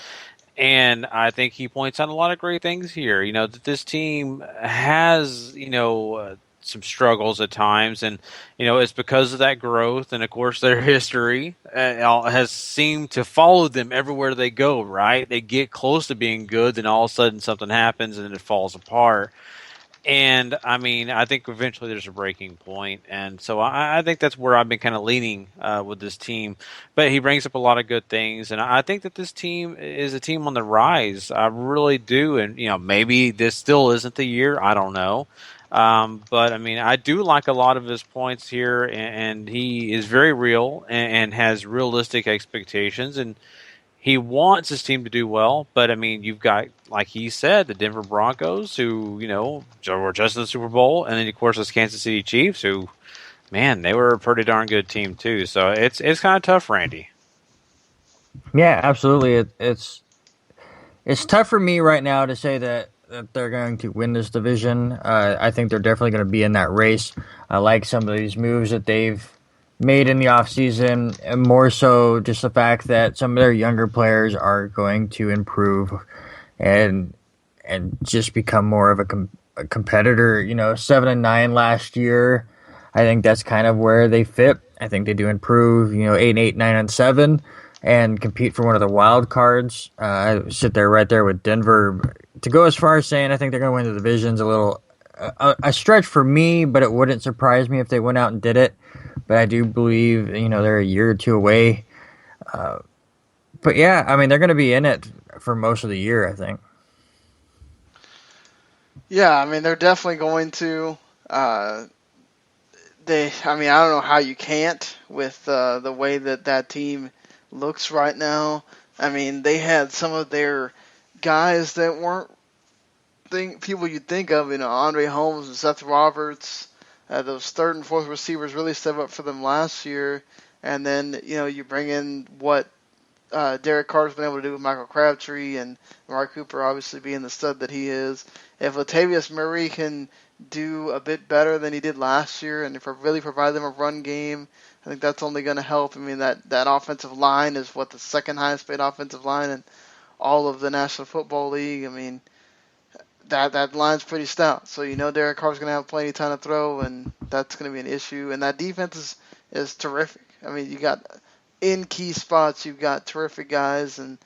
And I think he points out a lot of great things here. That this team has, some struggles at times, and it's because of that growth, and of course their history has seemed to follow them everywhere they go. Right, they get close to being good, then all of a sudden something happens and it falls apart. And I mean, I think eventually there's a breaking point, and so I think that's where I've been kind of leaning with this team. But he brings up a lot of good things, and I think that this team is a team on the rise. I really do, and maybe this still isn't the year. I don't know, but I mean, I do like a lot of his points here, and he is very real and has realistic expectations, and he wants his team to do well, but I mean, you've got, like he said, the Denver Broncos, who were just in the Super Bowl, and then of course the Kansas City Chiefs, who, man, they were a pretty darn good team too. So it's kind of tough, Randy. Yeah, absolutely. It's tough for me right now to say that they're going to win this division. I think they're definitely going to be in that race. I like some of these moves that they've made in the offseason, and more so just the fact that some of their younger players are going to improve and just become more of a competitor. 7-9 last year. I think that's kind of where they fit. I think they do improve, 8-8, 9-7, and compete for one of the wild cards. I sit there right there with Denver. To go as far as saying I think they're going to win the division's a little a stretch for me, but it wouldn't surprise me if they went out and did it. But I do believe, they're a year or two away. But yeah, I mean, they're going to be in it for most of the year, I think. Yeah, I mean, they're definitely going to. I don't know how you can't with the way that team looks right now. I mean, they had some of their guys that weren't people you'd think of, Andre Holmes and Seth Roberts. Those third and fourth receivers really stepped up for them last year. And then, you bring in what Derek Carr's been able to do with Michael Crabtree and Mark Cooper obviously being the stud that he is. If Latavius Murray can do a bit better than he did last year and if really provide them a run game, I think that's only going to help. I mean, that offensive line is the second highest paid offensive line in all of the National Football League. I mean, that line's pretty stout. So Derek Carr's going to have plenty of time to throw, and that's going to be an issue. And that defense is terrific. I mean, you got in key spots, you've got terrific guys and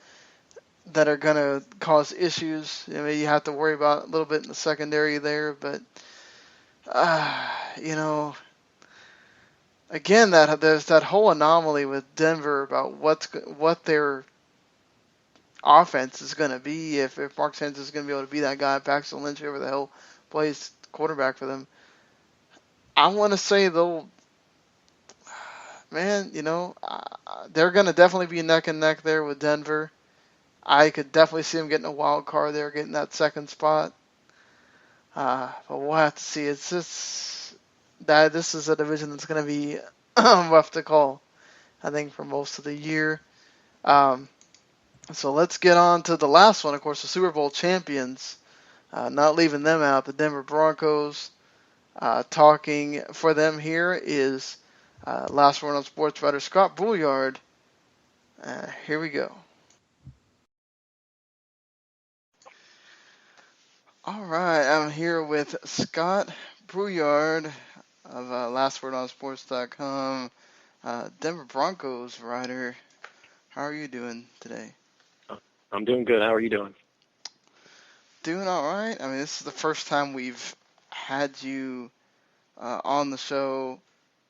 that are going to cause issues. I mean, you have to worry about a little bit in the secondary there, but again, there's that whole anomaly with Denver about what their offense is going to be if Mark Sanchez is going to be able to be that guy, Paxton Lynch, whoever the hell plays quarterback for them. I want to say they'll, man, they're going to definitely be neck and neck there with Denver. I could definitely see them getting a wild card there, getting that second spot. But we'll have to see. It's just that this is a division that's going to be rough to call, I think, for most of the year. So let's get on to the last one, of course, the Super Bowl champions. Not leaving them out, the Denver Broncos. Talking for them here is Last Word on Sports writer Scott Brouillard. Here we go. All right, I'm here with Scott Brouillard of LastWordOnSports.com, Denver Broncos writer. How are you doing today? I'm doing good. How are you doing? Doing all right. I mean, this is the first time we've had you on the show.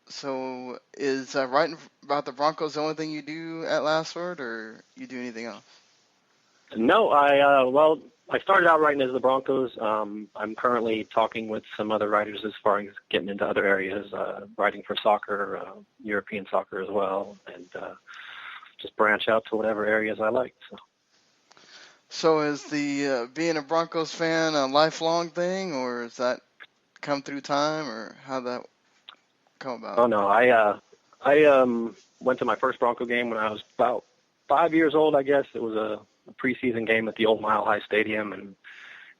So is writing about the Broncos the only thing you do at Last Word, or you do anything else? No, I started out writing as the Broncos. I'm currently talking with some other writers as far as getting into other areas, writing for soccer, European soccer as well, and just branch out to whatever areas I like. So is the being a Broncos fan a lifelong thing, or has that come through time, or how'd that come about? Oh, no, I went to my first Bronco game when I was about 5 years old, I guess. It was a preseason game at the old Mile High Stadium, and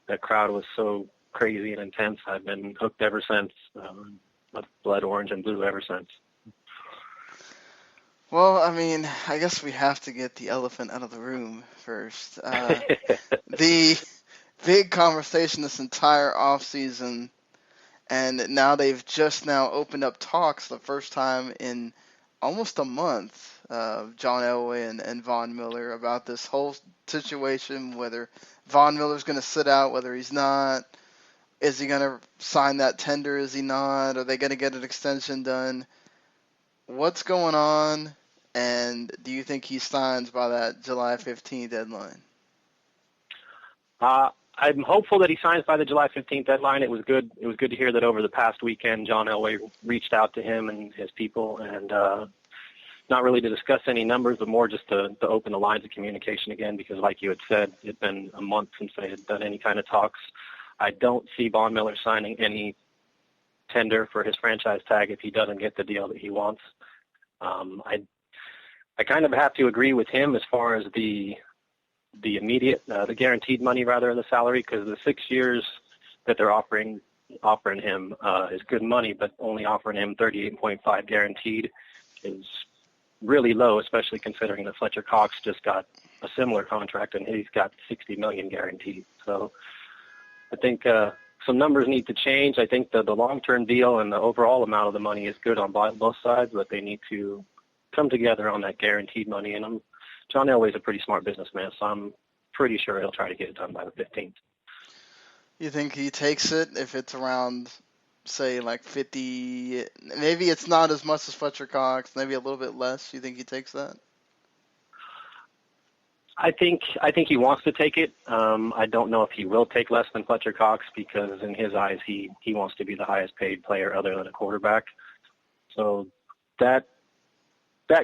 the crowd was so crazy and intense. I've been hooked ever since. Blood orange and blue ever since. Well, I mean, I guess we have to get the elephant out of the room first. The big conversation this entire offseason, and now they've just now opened up talks the first time in almost a month, John Elway and Von Miller, about this whole situation, whether Von Miller's going to sit out, whether he's not. Is he going to sign that tender? Is he not? Are they going to get an extension done? What's going on? And do you think he signs by that July 15th deadline? I'm hopeful that he signs by the July 15th deadline. It was good. It was good to hear that over the past weekend, John Elway reached out to him and his people, and not really to discuss any numbers, but more just to open the lines of communication again, because like you had said, it's been a month since they had done any kind of talks. I don't see Von Miller signing any tender for his franchise tag if he doesn't get the deal that he wants. I kind of have to agree with him as far as the immediate, the guaranteed money rather, the salary, because the 6 years that they're offering him is good money, but only offering him 38.5 guaranteed is really low, especially considering that Fletcher Cox just got a similar contract and he's got $60 million guaranteed. So I think some numbers need to change. I think the long-term deal and the overall amount of the money is good on both sides, but they need to come together on that guaranteed money. And John Elway's a pretty smart businessman, so I'm pretty sure he'll try to get it done by the 15th. You think he takes it if it's around, say, like 50? Maybe it's not as much as Fletcher Cox, maybe a little bit less. You think he takes that? I think he wants to take it. I don't know if he will take less than Fletcher Cox, because in his eyes he wants to be the highest paid player other than a quarterback. So that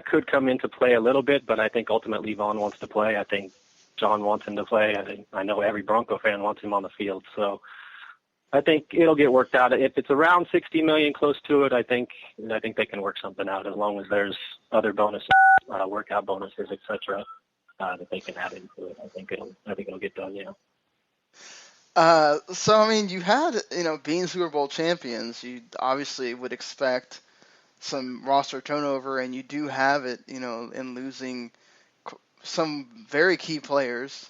could come into play a little bit, but I think ultimately Vaughn wants to play. I think John wants him to play. I know every Bronco fan wants him on the field. So I think it'll get worked out. If it's around $60 million, close to it, I think they can work something out, as long as there's other bonuses, workout bonuses, etc. That they can add into it. I think it'll get done. Yeah. So I mean, you had, being Super Bowl champions, you obviously would expect some roster turnover, and you do have it, in losing some very key players,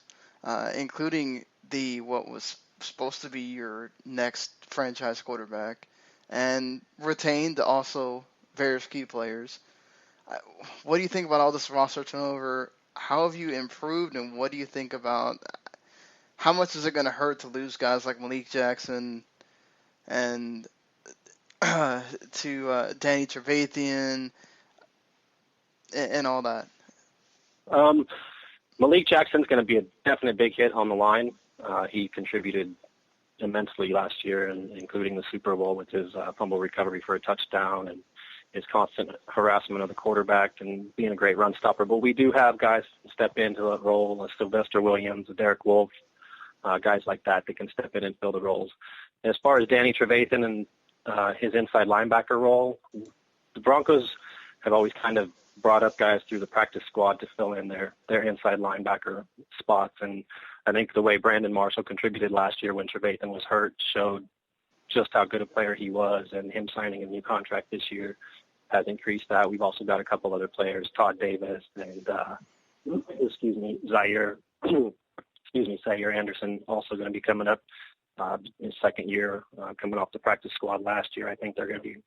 including what was supposed to be your next franchise quarterback, and retained also various key players. What do you think about all this roster turnover? How have you improved, and what do you think about how much is it going to hurt to lose guys like Malik Jackson and to Danny Trevathan and all that? Malik Jackson's going to be a definite big hit on the line. He contributed immensely last year, including the Super Bowl with his fumble recovery for a touchdown and his constant harassment of the quarterback and being a great run stopper. But we do have guys step into that role, Sylvester Williams, Derek Wolfe, guys like that can step in and fill the roles. And as far as Danny Trevathan and his inside linebacker role, the Broncos have always kind of brought up guys through the practice squad to fill in their inside linebacker spots. And I think the way Brandon Marshall contributed last year when Trevathan was hurt showed just how good a player he was, and him signing a new contract this year has increased that. We've also got a couple other players, Todd Davis and Zaire Anderson, also going to be coming up in his second year, coming off the practice squad last year. I think they're going to be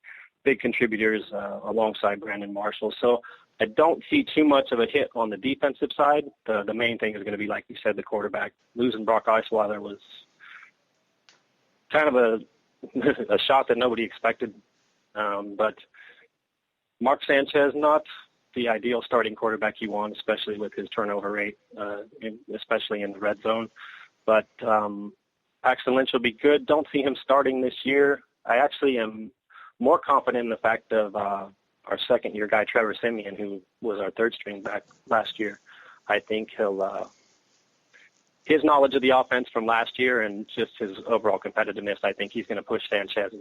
big contributors alongside Brandon Marshall. So I don't see too much of a hit on the defensive side. The main thing is going to be, like you said, the quarterback. Losing Brock Osweiler was kind of a shot that nobody expected. But Mark Sanchez, not the ideal starting quarterback you want, especially with his turnover rate, especially in the red zone. But Paxton Lynch will be good. Don't see him starting this year. I actually am more confident in the fact of our second-year guy, Trevor Siemian, who was our third-string back last year. I think his knowledge of the offense from last year and just his overall competitiveness, I think he's going to push Sanchez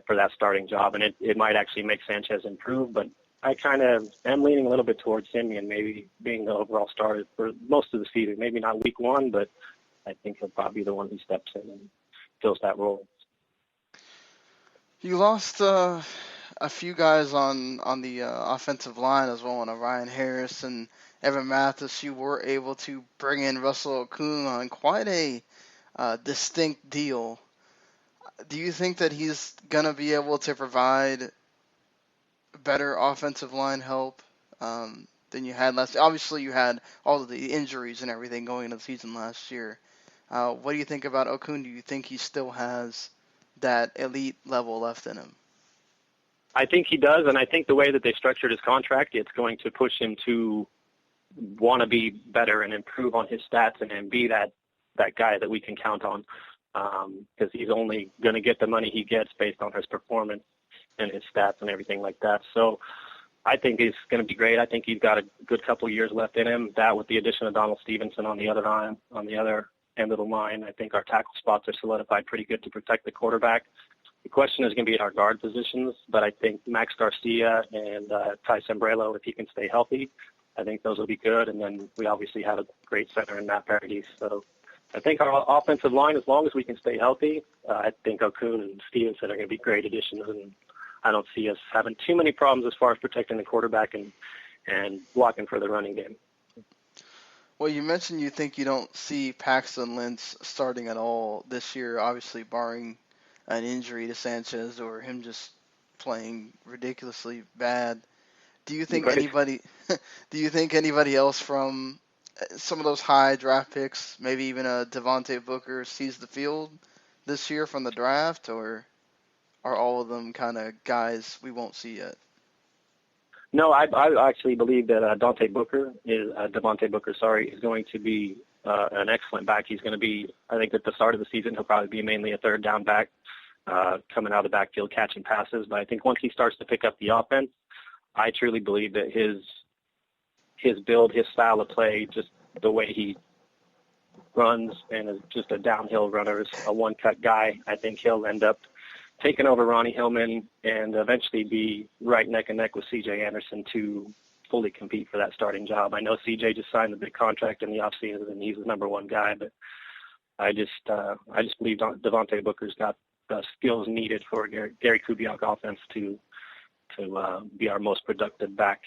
for that starting job. And it might actually make Sanchez improve, but I kind of am leaning a little bit towards Siemian maybe being the overall starter for most of the season. Maybe not week one, but I think he'll probably be the one who steps in and fills that role. You lost a few guys on the offensive line as well, Ryan Harris and Evan Mathis. You were able to bring in Russell Okung on quite a distinct deal. Do you think that he's going to be able to provide better offensive line help than you had last year? Obviously, you had all of the injuries and everything going into the season last year. What do you think about Okun? Do you think he still has that elite level left in him? I think he does, and I think the way that they structured his contract, it's going to push him to want to be better and improve on his stats and be that guy that we can count on, because he's only going to get the money he gets based on his performance and his stats and everything like that. So I think he's going to be great. I think he's got a good couple of years left in him. That with the addition of Donald Stevenson on the other end of the line, I think our tackle spots are solidified pretty good to protect the quarterback. The question is going to be at our guard positions, but I think Max Garcia and Ty Sembrello, if he can stay healthy, I think those will be good. And then we obviously have a great center in Matt Paradis. So I think our offensive line, as long as we can stay healthy, I think Okun and Stevenson are going to be great additions. And I don't see us having too many problems as far as protecting the quarterback and blocking for the running game. Well, you mentioned you think you don't see Paxton Lynch starting at all this year, obviously barring an injury to Sanchez or him just playing ridiculously bad. Do you think anybody else from some of those high draft picks, maybe even a Devontae Booker, sees the field this year from the draft, or are all of them kind of guys we won't see yet? No, I actually believe that Devontae Booker is going to be an excellent back. He's going to be, I think at the start of the season, he'll probably be mainly a third down back, coming out of the backfield catching passes. But I think once he starts to pick up the offense, I truly believe that his build, his style of play, just the way he runs and is just a downhill runner, is a one-cut guy. I think he'll end up taking over Ronnie Hillman and eventually be right neck and neck with C.J. Anderson to fully compete for that starting job. I know C.J. just signed a big contract in the offseason and he's the number one guy, but I just believe Devontae Booker's got the skills needed for Gary Kubiak offense to be our most productive back.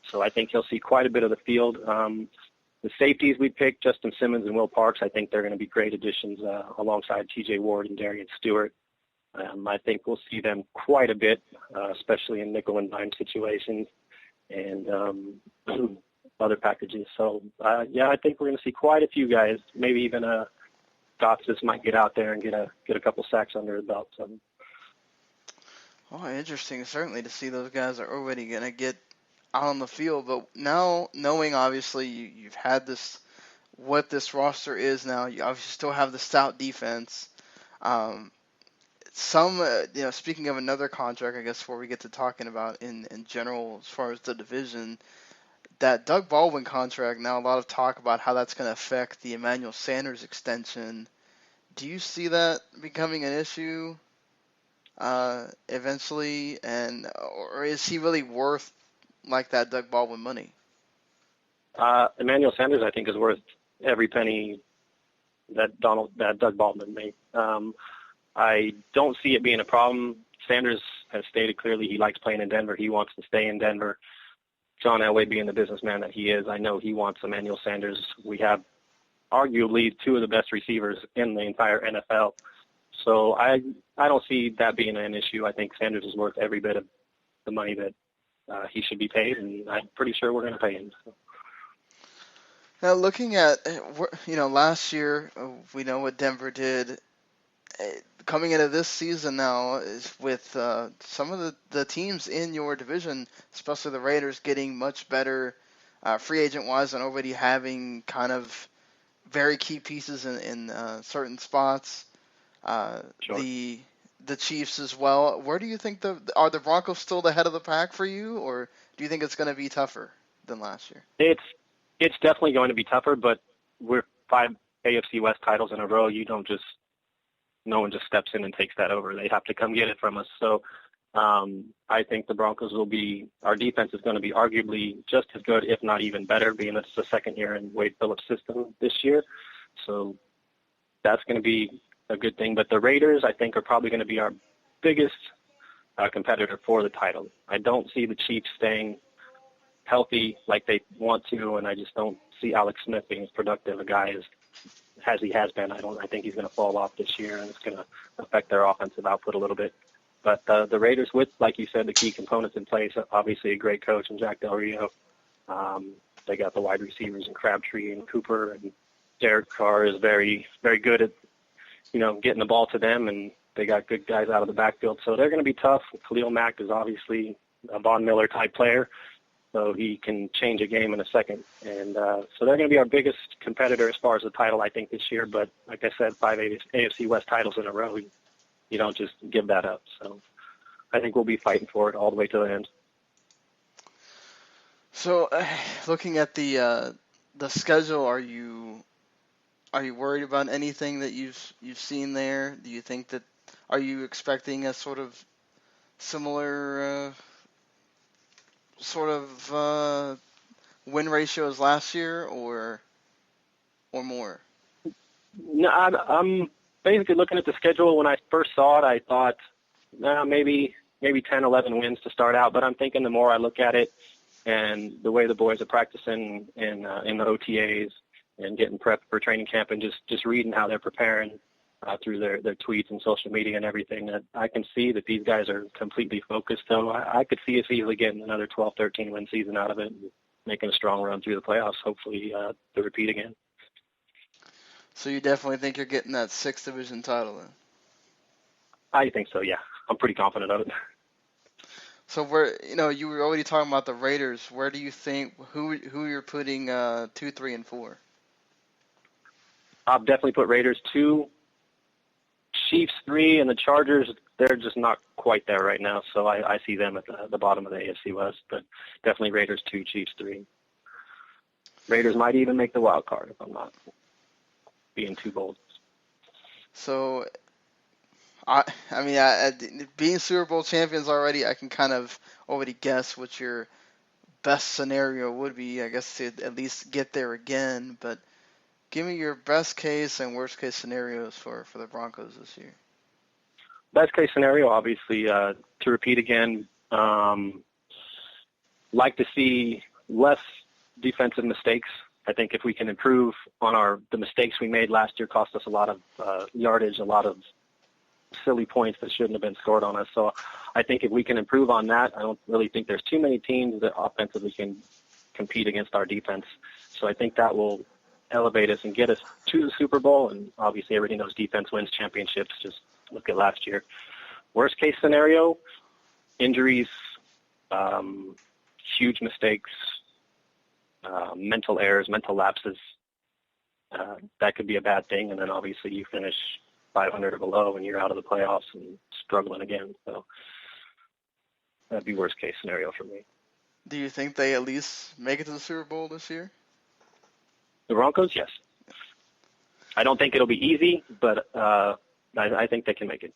So I think he'll see quite a bit of the field. The safeties we picked, Justin Simmons and Will Parks, I think they're going to be great additions alongside T.J. Ward and Darian Stewart. I think we'll see them quite a bit, especially in nickel and dime situations and other packages. So, I think we're going to see quite a few guys. Maybe even Gotsis might get out there and get a couple sacks under his belt. So. Oh, interesting. Certainly to see those guys are already going to get out on the field. But now, knowing obviously you've had what this roster is now, you obviously still have the stout defense. Speaking of another contract, I guess before we get to talking about in general as far as the division, that Doug Baldwin contract, now a lot of talk about how that's going to affect the Emmanuel Sanders extension. Do you see that becoming an issue eventually, or is he really worth like that Doug Baldwin money? Emmanuel Sanders, I think, is worth every penny that Doug Baldwin made. I don't see it being a problem. Sanders has stated clearly he likes playing in Denver. He wants to stay in Denver. John Elway, being the businessman that he is, I know he wants Emmanuel Sanders. We have arguably two of the best receivers in the entire NFL. So I don't see that being an issue. I think Sanders is worth every bit of the money that he should be paid, and I'm pretty sure we're going to pay him. So. Now, looking at, last year, we know what Denver did. Coming into this season now is with some of the teams in your division, especially the Raiders, getting much better free agent-wise and already having kind of very key pieces in certain spots. Sure. The Chiefs as well. Where do you think are the Broncos still the head of the pack for you, or do you think it's going to be tougher than last year? It's definitely going to be tougher, but we're 5 AFC West titles in a row. No one just steps in and takes that over. They have to come get it from us. So I think the Broncos our defense is going to be arguably just as good, if not even better, being that it's the second year in Wade Phillips' system this year. So that's going to be a good thing. But the Raiders, I think, are probably going to be our biggest competitor for the title. I don't see the Chiefs staying healthy like they want to, and I just don't see Alex Smith being as productive a guy as he has been. I think he's going to fall off this year, and it's going to affect their offensive output a little bit. But the Raiders, with, like you said, the key components in place, obviously a great coach in Jack Del Rio. They got the wide receivers in Crabtree and Cooper and Derek Carr is very, very good at, getting the ball to them, and they got good guys out of the backfield. So they're going to be tough. Khalil Mack is obviously a Von Miller type player, so he can change a game in a second. And so they're going to be our biggest competitor as far as the title, I think, this year. But like I said, 5 AFC West titles in a row, you don't just give that up. So I think we'll be fighting for it all the way to the end. So, looking at the schedule, are you worried about anything that you've seen there? Do you think that are you expecting a sort of similar win ratio as last year, or more? No, I'm basically looking at the schedule. When I first saw it, I thought maybe 10, 11 wins to start out. But I'm thinking the more I look at it, and the way the boys are practicing in the OTAs and getting prepped for training camp, and just reading how they're preparing through their tweets and social media and everything, that I can see that these guys are completely focused. So I could see us easily getting another 12, 13 win season out of it, and making a strong run through the playoffs, hopefully to repeat again. So you definitely think you're getting that 6th division title then? I think so, yeah. I'm pretty confident of it. So you were already talking about the Raiders. Where do you think who you're putting 2, 3, and 4? I'll definitely put Raiders 2, Chiefs 3, and the Chargers. They're just not quite there right now, so I see them at the bottom of the AFC West. But definitely Raiders 2, Chiefs 3. Raiders might even make the wild card if I'm not being too bold. So, being Super Bowl champions already, I can kind of already guess what your best scenario would be, I guess, to at least get there again. But give me your best case and worst case scenarios for the Broncos this year. Best case scenario, obviously, to repeat again, like to see less defensive mistakes. I think if we can improve on the mistakes we made last year, cost us a lot of yardage, a lot of silly points that shouldn't have been scored on us. So I think if we can improve on that, I don't really think there's too many teams that offensively can compete against our defense. So I think that will elevate us and get us to the Super Bowl. And obviously everybody knows defense wins championships. Just look at last year. Worst case scenario, injuries, huge mistakes, mental errors, mental lapses. That could be a bad thing. And then obviously you finish 500 or below and you're out of the playoffs and struggling again. So that'd be worst case scenario for me. Do you think they at least make it to the Super Bowl this year? The Broncos, yes. I don't think it'll be easy, but I think they can make it.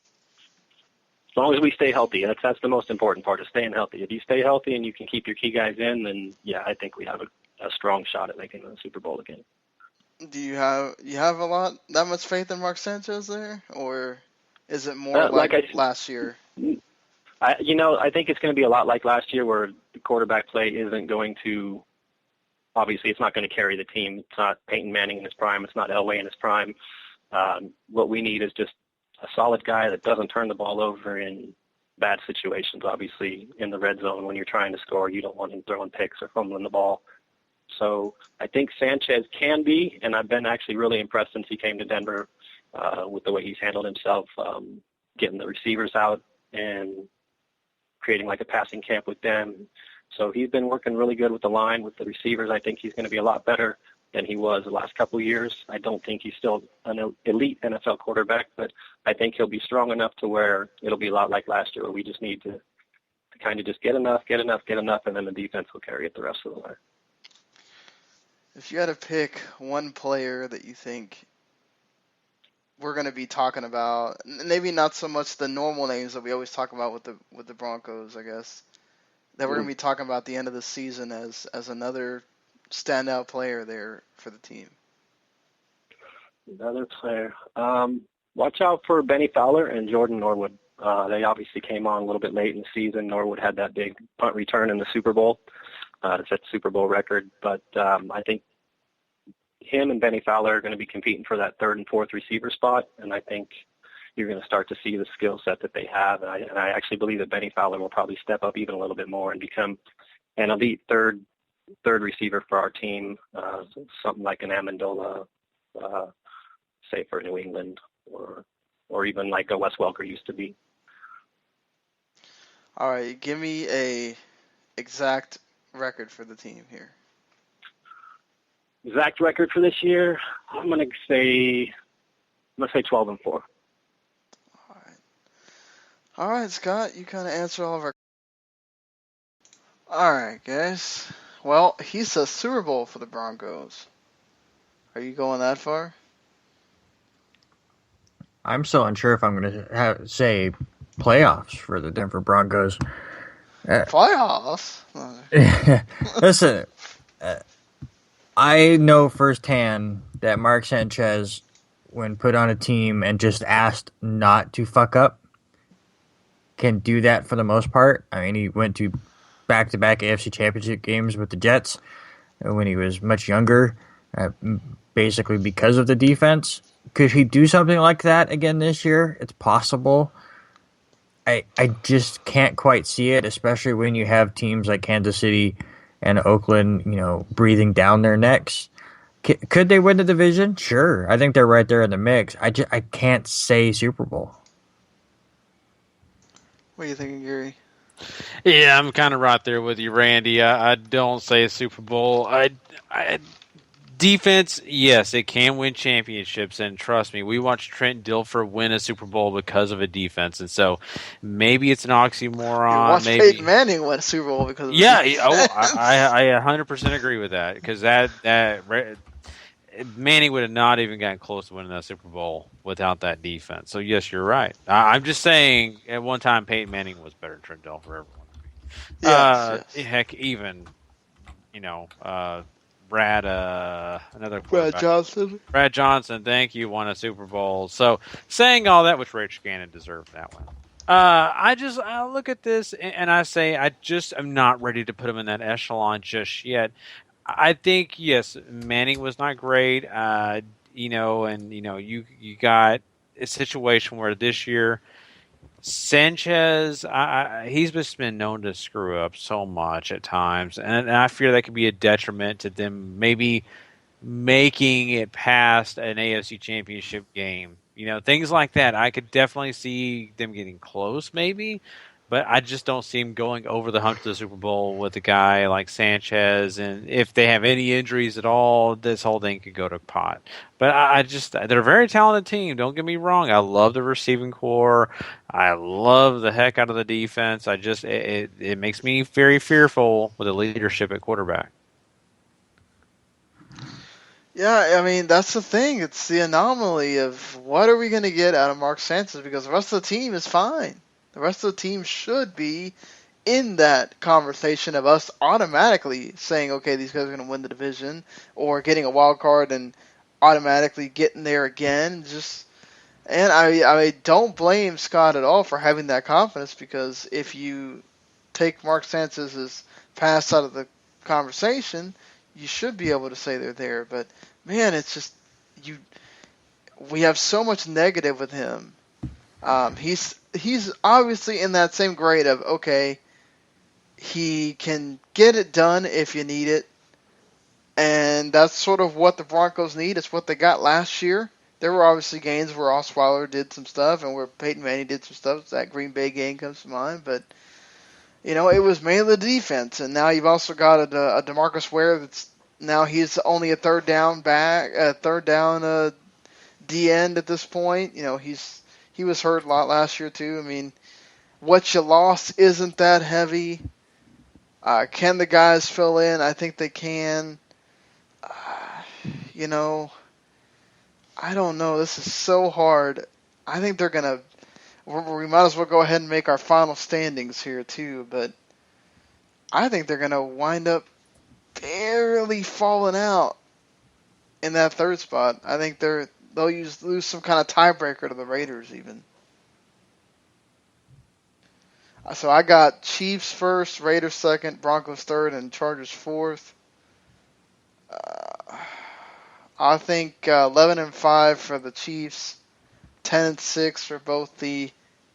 As long as we stay healthy. That's the most important part, is staying healthy. If you stay healthy and you can keep your key guys in, then yeah, I think we have a strong shot at making the Super Bowl again. Do you have that much faith in Mark Sanchez there, or is it more like last year? I think it's going to be a lot like last year, where the quarterback play isn't going to. Obviously, it's not going to carry the team. It's not Peyton Manning in his prime. It's not Elway in his prime. What we need is just a solid guy that doesn't turn the ball over in bad situations. Obviously, in the red zone, when you're trying to score, you don't want him throwing picks or fumbling the ball. So I think Sanchez can be, and I've been actually really impressed since he came to Denver with the way he's handled himself, getting the receivers out and creating like a passing camp with them. So he's been working really good with the line, with the receivers. I think he's going to be a lot better than he was the last couple of years. I don't think he's still an elite NFL quarterback, but I think he'll be strong enough to where it'll be a lot like last year, where we just need to kind of just get enough, and then the defense will carry it the rest of the way. If you had to pick one player that you think we're going to be talking about, maybe not so much the normal names that we always talk about with the Broncos, I guess, that we're going to be talking about at the end of the season as another standout player there for the team. Another player. Watch out for Benny Fowler and Jordan Norwood. They obviously came on a little bit late in the season. Norwood had that big punt return in the Super Bowl. To set the Super Bowl record. But I think him and Benny Fowler are going to be competing for that third and fourth receiver spot, and I think you're going to start to see the skill set that they have. And I actually believe that Benny Fowler will probably step up even a little bit more and become an elite third receiver for our team, something like an Amendola say for New England or even like a Wes Welker used to be. All right, give me a exact record for the team here. Exact record for this year, I'm gonna say 12-4. All right, Scott, you kind of answered all of our. All right, guys. Well, he says Super Bowl for the Broncos. Are you going that far? I'm still unsure if I'm going to say playoffs for the Denver Broncos. Playoffs? Listen, I know firsthand that Mark Sanchez, when put on a team and just asked not to fuck up, can do that for the most part. I mean, he went to back-to-back AFC Championship games with the Jets when he was much younger, basically because of the defense. Could he do something like that again this year? It's possible. I just can't quite see it, especially when you have teams like Kansas City and Oakland, breathing down their necks. Could they win the division? Sure. I think they're right there in the mix. I can't say Super Bowl. What are you thinking, Gary? Yeah, I'm kind of right there with you, Randy. I don't say a Super Bowl. Defense, yes, it can win championships, and trust me, we watched Trent Dilfer win a Super Bowl because of a defense, and so maybe it's an oxymoron. You watched Peyton Manning win a Super Bowl because of a defense. I 100% agree with that, because that Manning would have not even gotten close to winning that Super Bowl without that defense. So yes, you're right. I'm just saying, at one time, Peyton Manning was better than Trent Dilfer. Yes. Heck, even Brad Johnson. Brad Johnson, thank you, won a Super Bowl. So saying all that, which Rich Gannon deserved that one. I look at this and I say I just am not ready to put him in that echelon just yet. I think yes, Manning was not great. You got a situation where this year Sanchez, he's just been known to screw up so much at times, and I fear that could be a detriment to them maybe making it past an AFC Championship game. Things like that. I could definitely see them getting close, maybe, but I just don't see him going over the hump to the Super Bowl with a guy like Sanchez. And if they have any injuries at all, this whole thing could go to pot. But they're a very talented team. Don't get me wrong. I love the receiving core. I love the heck out of the defense. It makes me very fearful with the leadership at quarterback. Yeah, I mean, that's the thing. It's the anomaly of what are we going to get out of Mark Sanchez, because the rest of the team is fine. The rest of the team should be in that conversation of us automatically saying, okay, these guys are going to win the division, or getting a wild card and automatically getting there again. And I don't blame Scott at all for having that confidence, because if you take Mark Sanchez's pass out of the conversation, you should be able to say they're there. But man, it's just we have so much negative with him. He's obviously in that same grade of, okay, he can get it done if you need it, and that's sort of what the Broncos need. It's what they got last year. There were obviously games where Osweiler did some stuff and where Peyton Manning did some stuff. That Green Bay game comes to mind, but it was mainly the defense. And now you've also got a DeMarcus Ware that's now he's only a third down D end at this point. He was hurt a lot last year too. I mean, what you lost isn't that heavy. Can the guys fill in? I think they can. I don't know. This is so hard. I think they're going to... We might as well go ahead and make our final standings here, too. But I think they're going to wind up barely falling out in that third spot. I think they'll lose some kind of tiebreaker to the Raiders, even. So I got Chiefs first, Raiders second, Broncos third, and Chargers fourth. I think 11-5 for the Chiefs, 10-6 for both the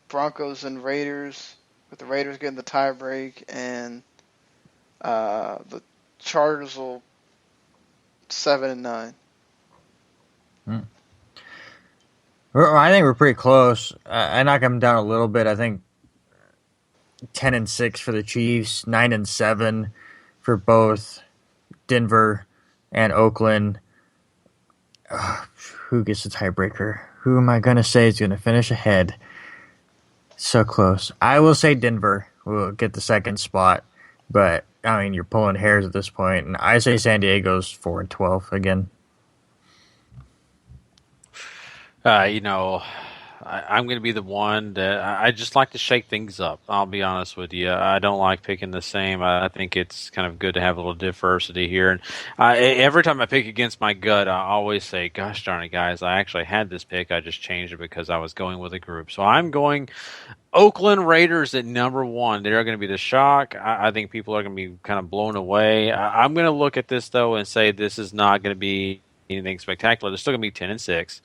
Broncos and Raiders, with the Raiders getting the tie break, and the Chargers will 7-9. I think we're pretty close. I knock them down a little bit. I think 10-6 for the Chiefs, 9-7 for both Denver and Oakland. Who gets the tiebreaker? Who am I going to say is going to finish ahead? So close. I will say Denver will get the second spot, but I mean, you're pulling hairs at this point, and I say San Diego's 4-12 again. I'm going to be the one that I just like to shake things up. I'll be honest with you. I don't like picking the same. I think it's kind of good to have a little diversity here. And every time I pick against my gut, I always say, gosh darn it, guys, I actually had this pick. I just changed it because I was going with a group. So I'm going Oakland Raiders at number 1. They're going to be the shock. I think people are going to be kind of blown away. I'm going to look at this, though, and say this is not going to be anything spectacular. They're still going to be 10-6.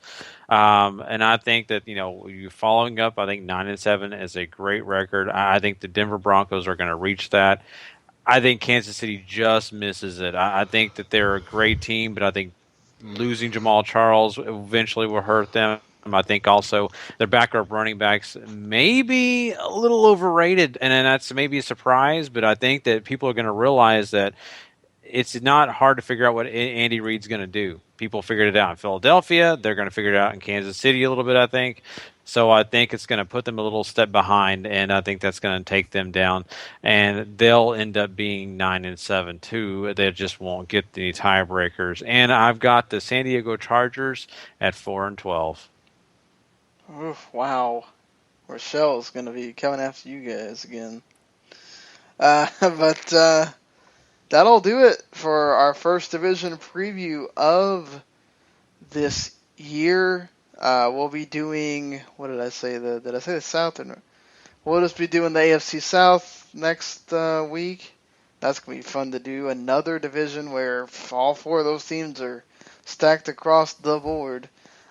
And I think that, you're following up, I think 9-7 is a great record. I think the Denver Broncos are going to reach that. I think Kansas City just misses it. I think that they're a great team, but I think losing Jamal Charles eventually will hurt them. I think also their backup running backs may be a little overrated, and that's maybe a surprise, but I think that people are going to realize that it's not hard to figure out what Andy Reid's going to do. People figured it out in Philadelphia. They're going to figure it out in Kansas City a little bit, I think. So I think it's going to put them a little step behind, and I think that's going to take them down. And they'll end up being 9-7 too. They just won't get the tiebreakers. And I've got the San Diego Chargers at 4-12. Oof, wow. Rachelle's going to be coming after you guys again. But that'll do it for our first division preview of this year. We'll be doing, what did I say? Did I say the South? Or no? We'll just be doing the AFC South next week. That's going to be fun to do. Another division where all 4 of those teams are stacked across the board.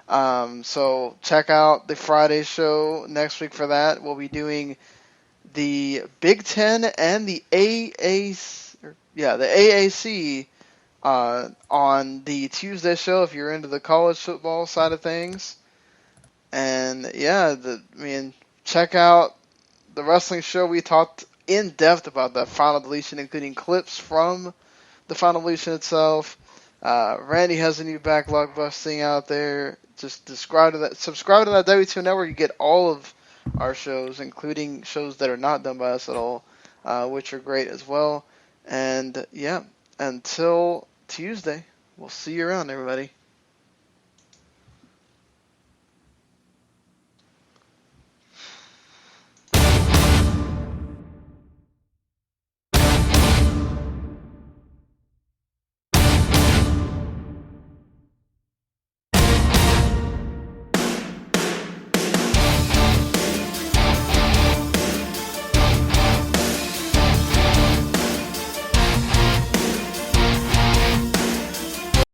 So check out the Friday show next week for that. We'll be doing the Big Ten and the AAC on the Tuesday show if you're into the college football side of things. And check out the wrestling show. We talked in depth about the final deletion, including clips from the final deletion itself. Randy has a new backlog busting out there. Just subscribe to that W2 network. You get all of our shows, including shows that are not done by us at all, which are great as well. And until Tuesday, we'll see you around, everybody.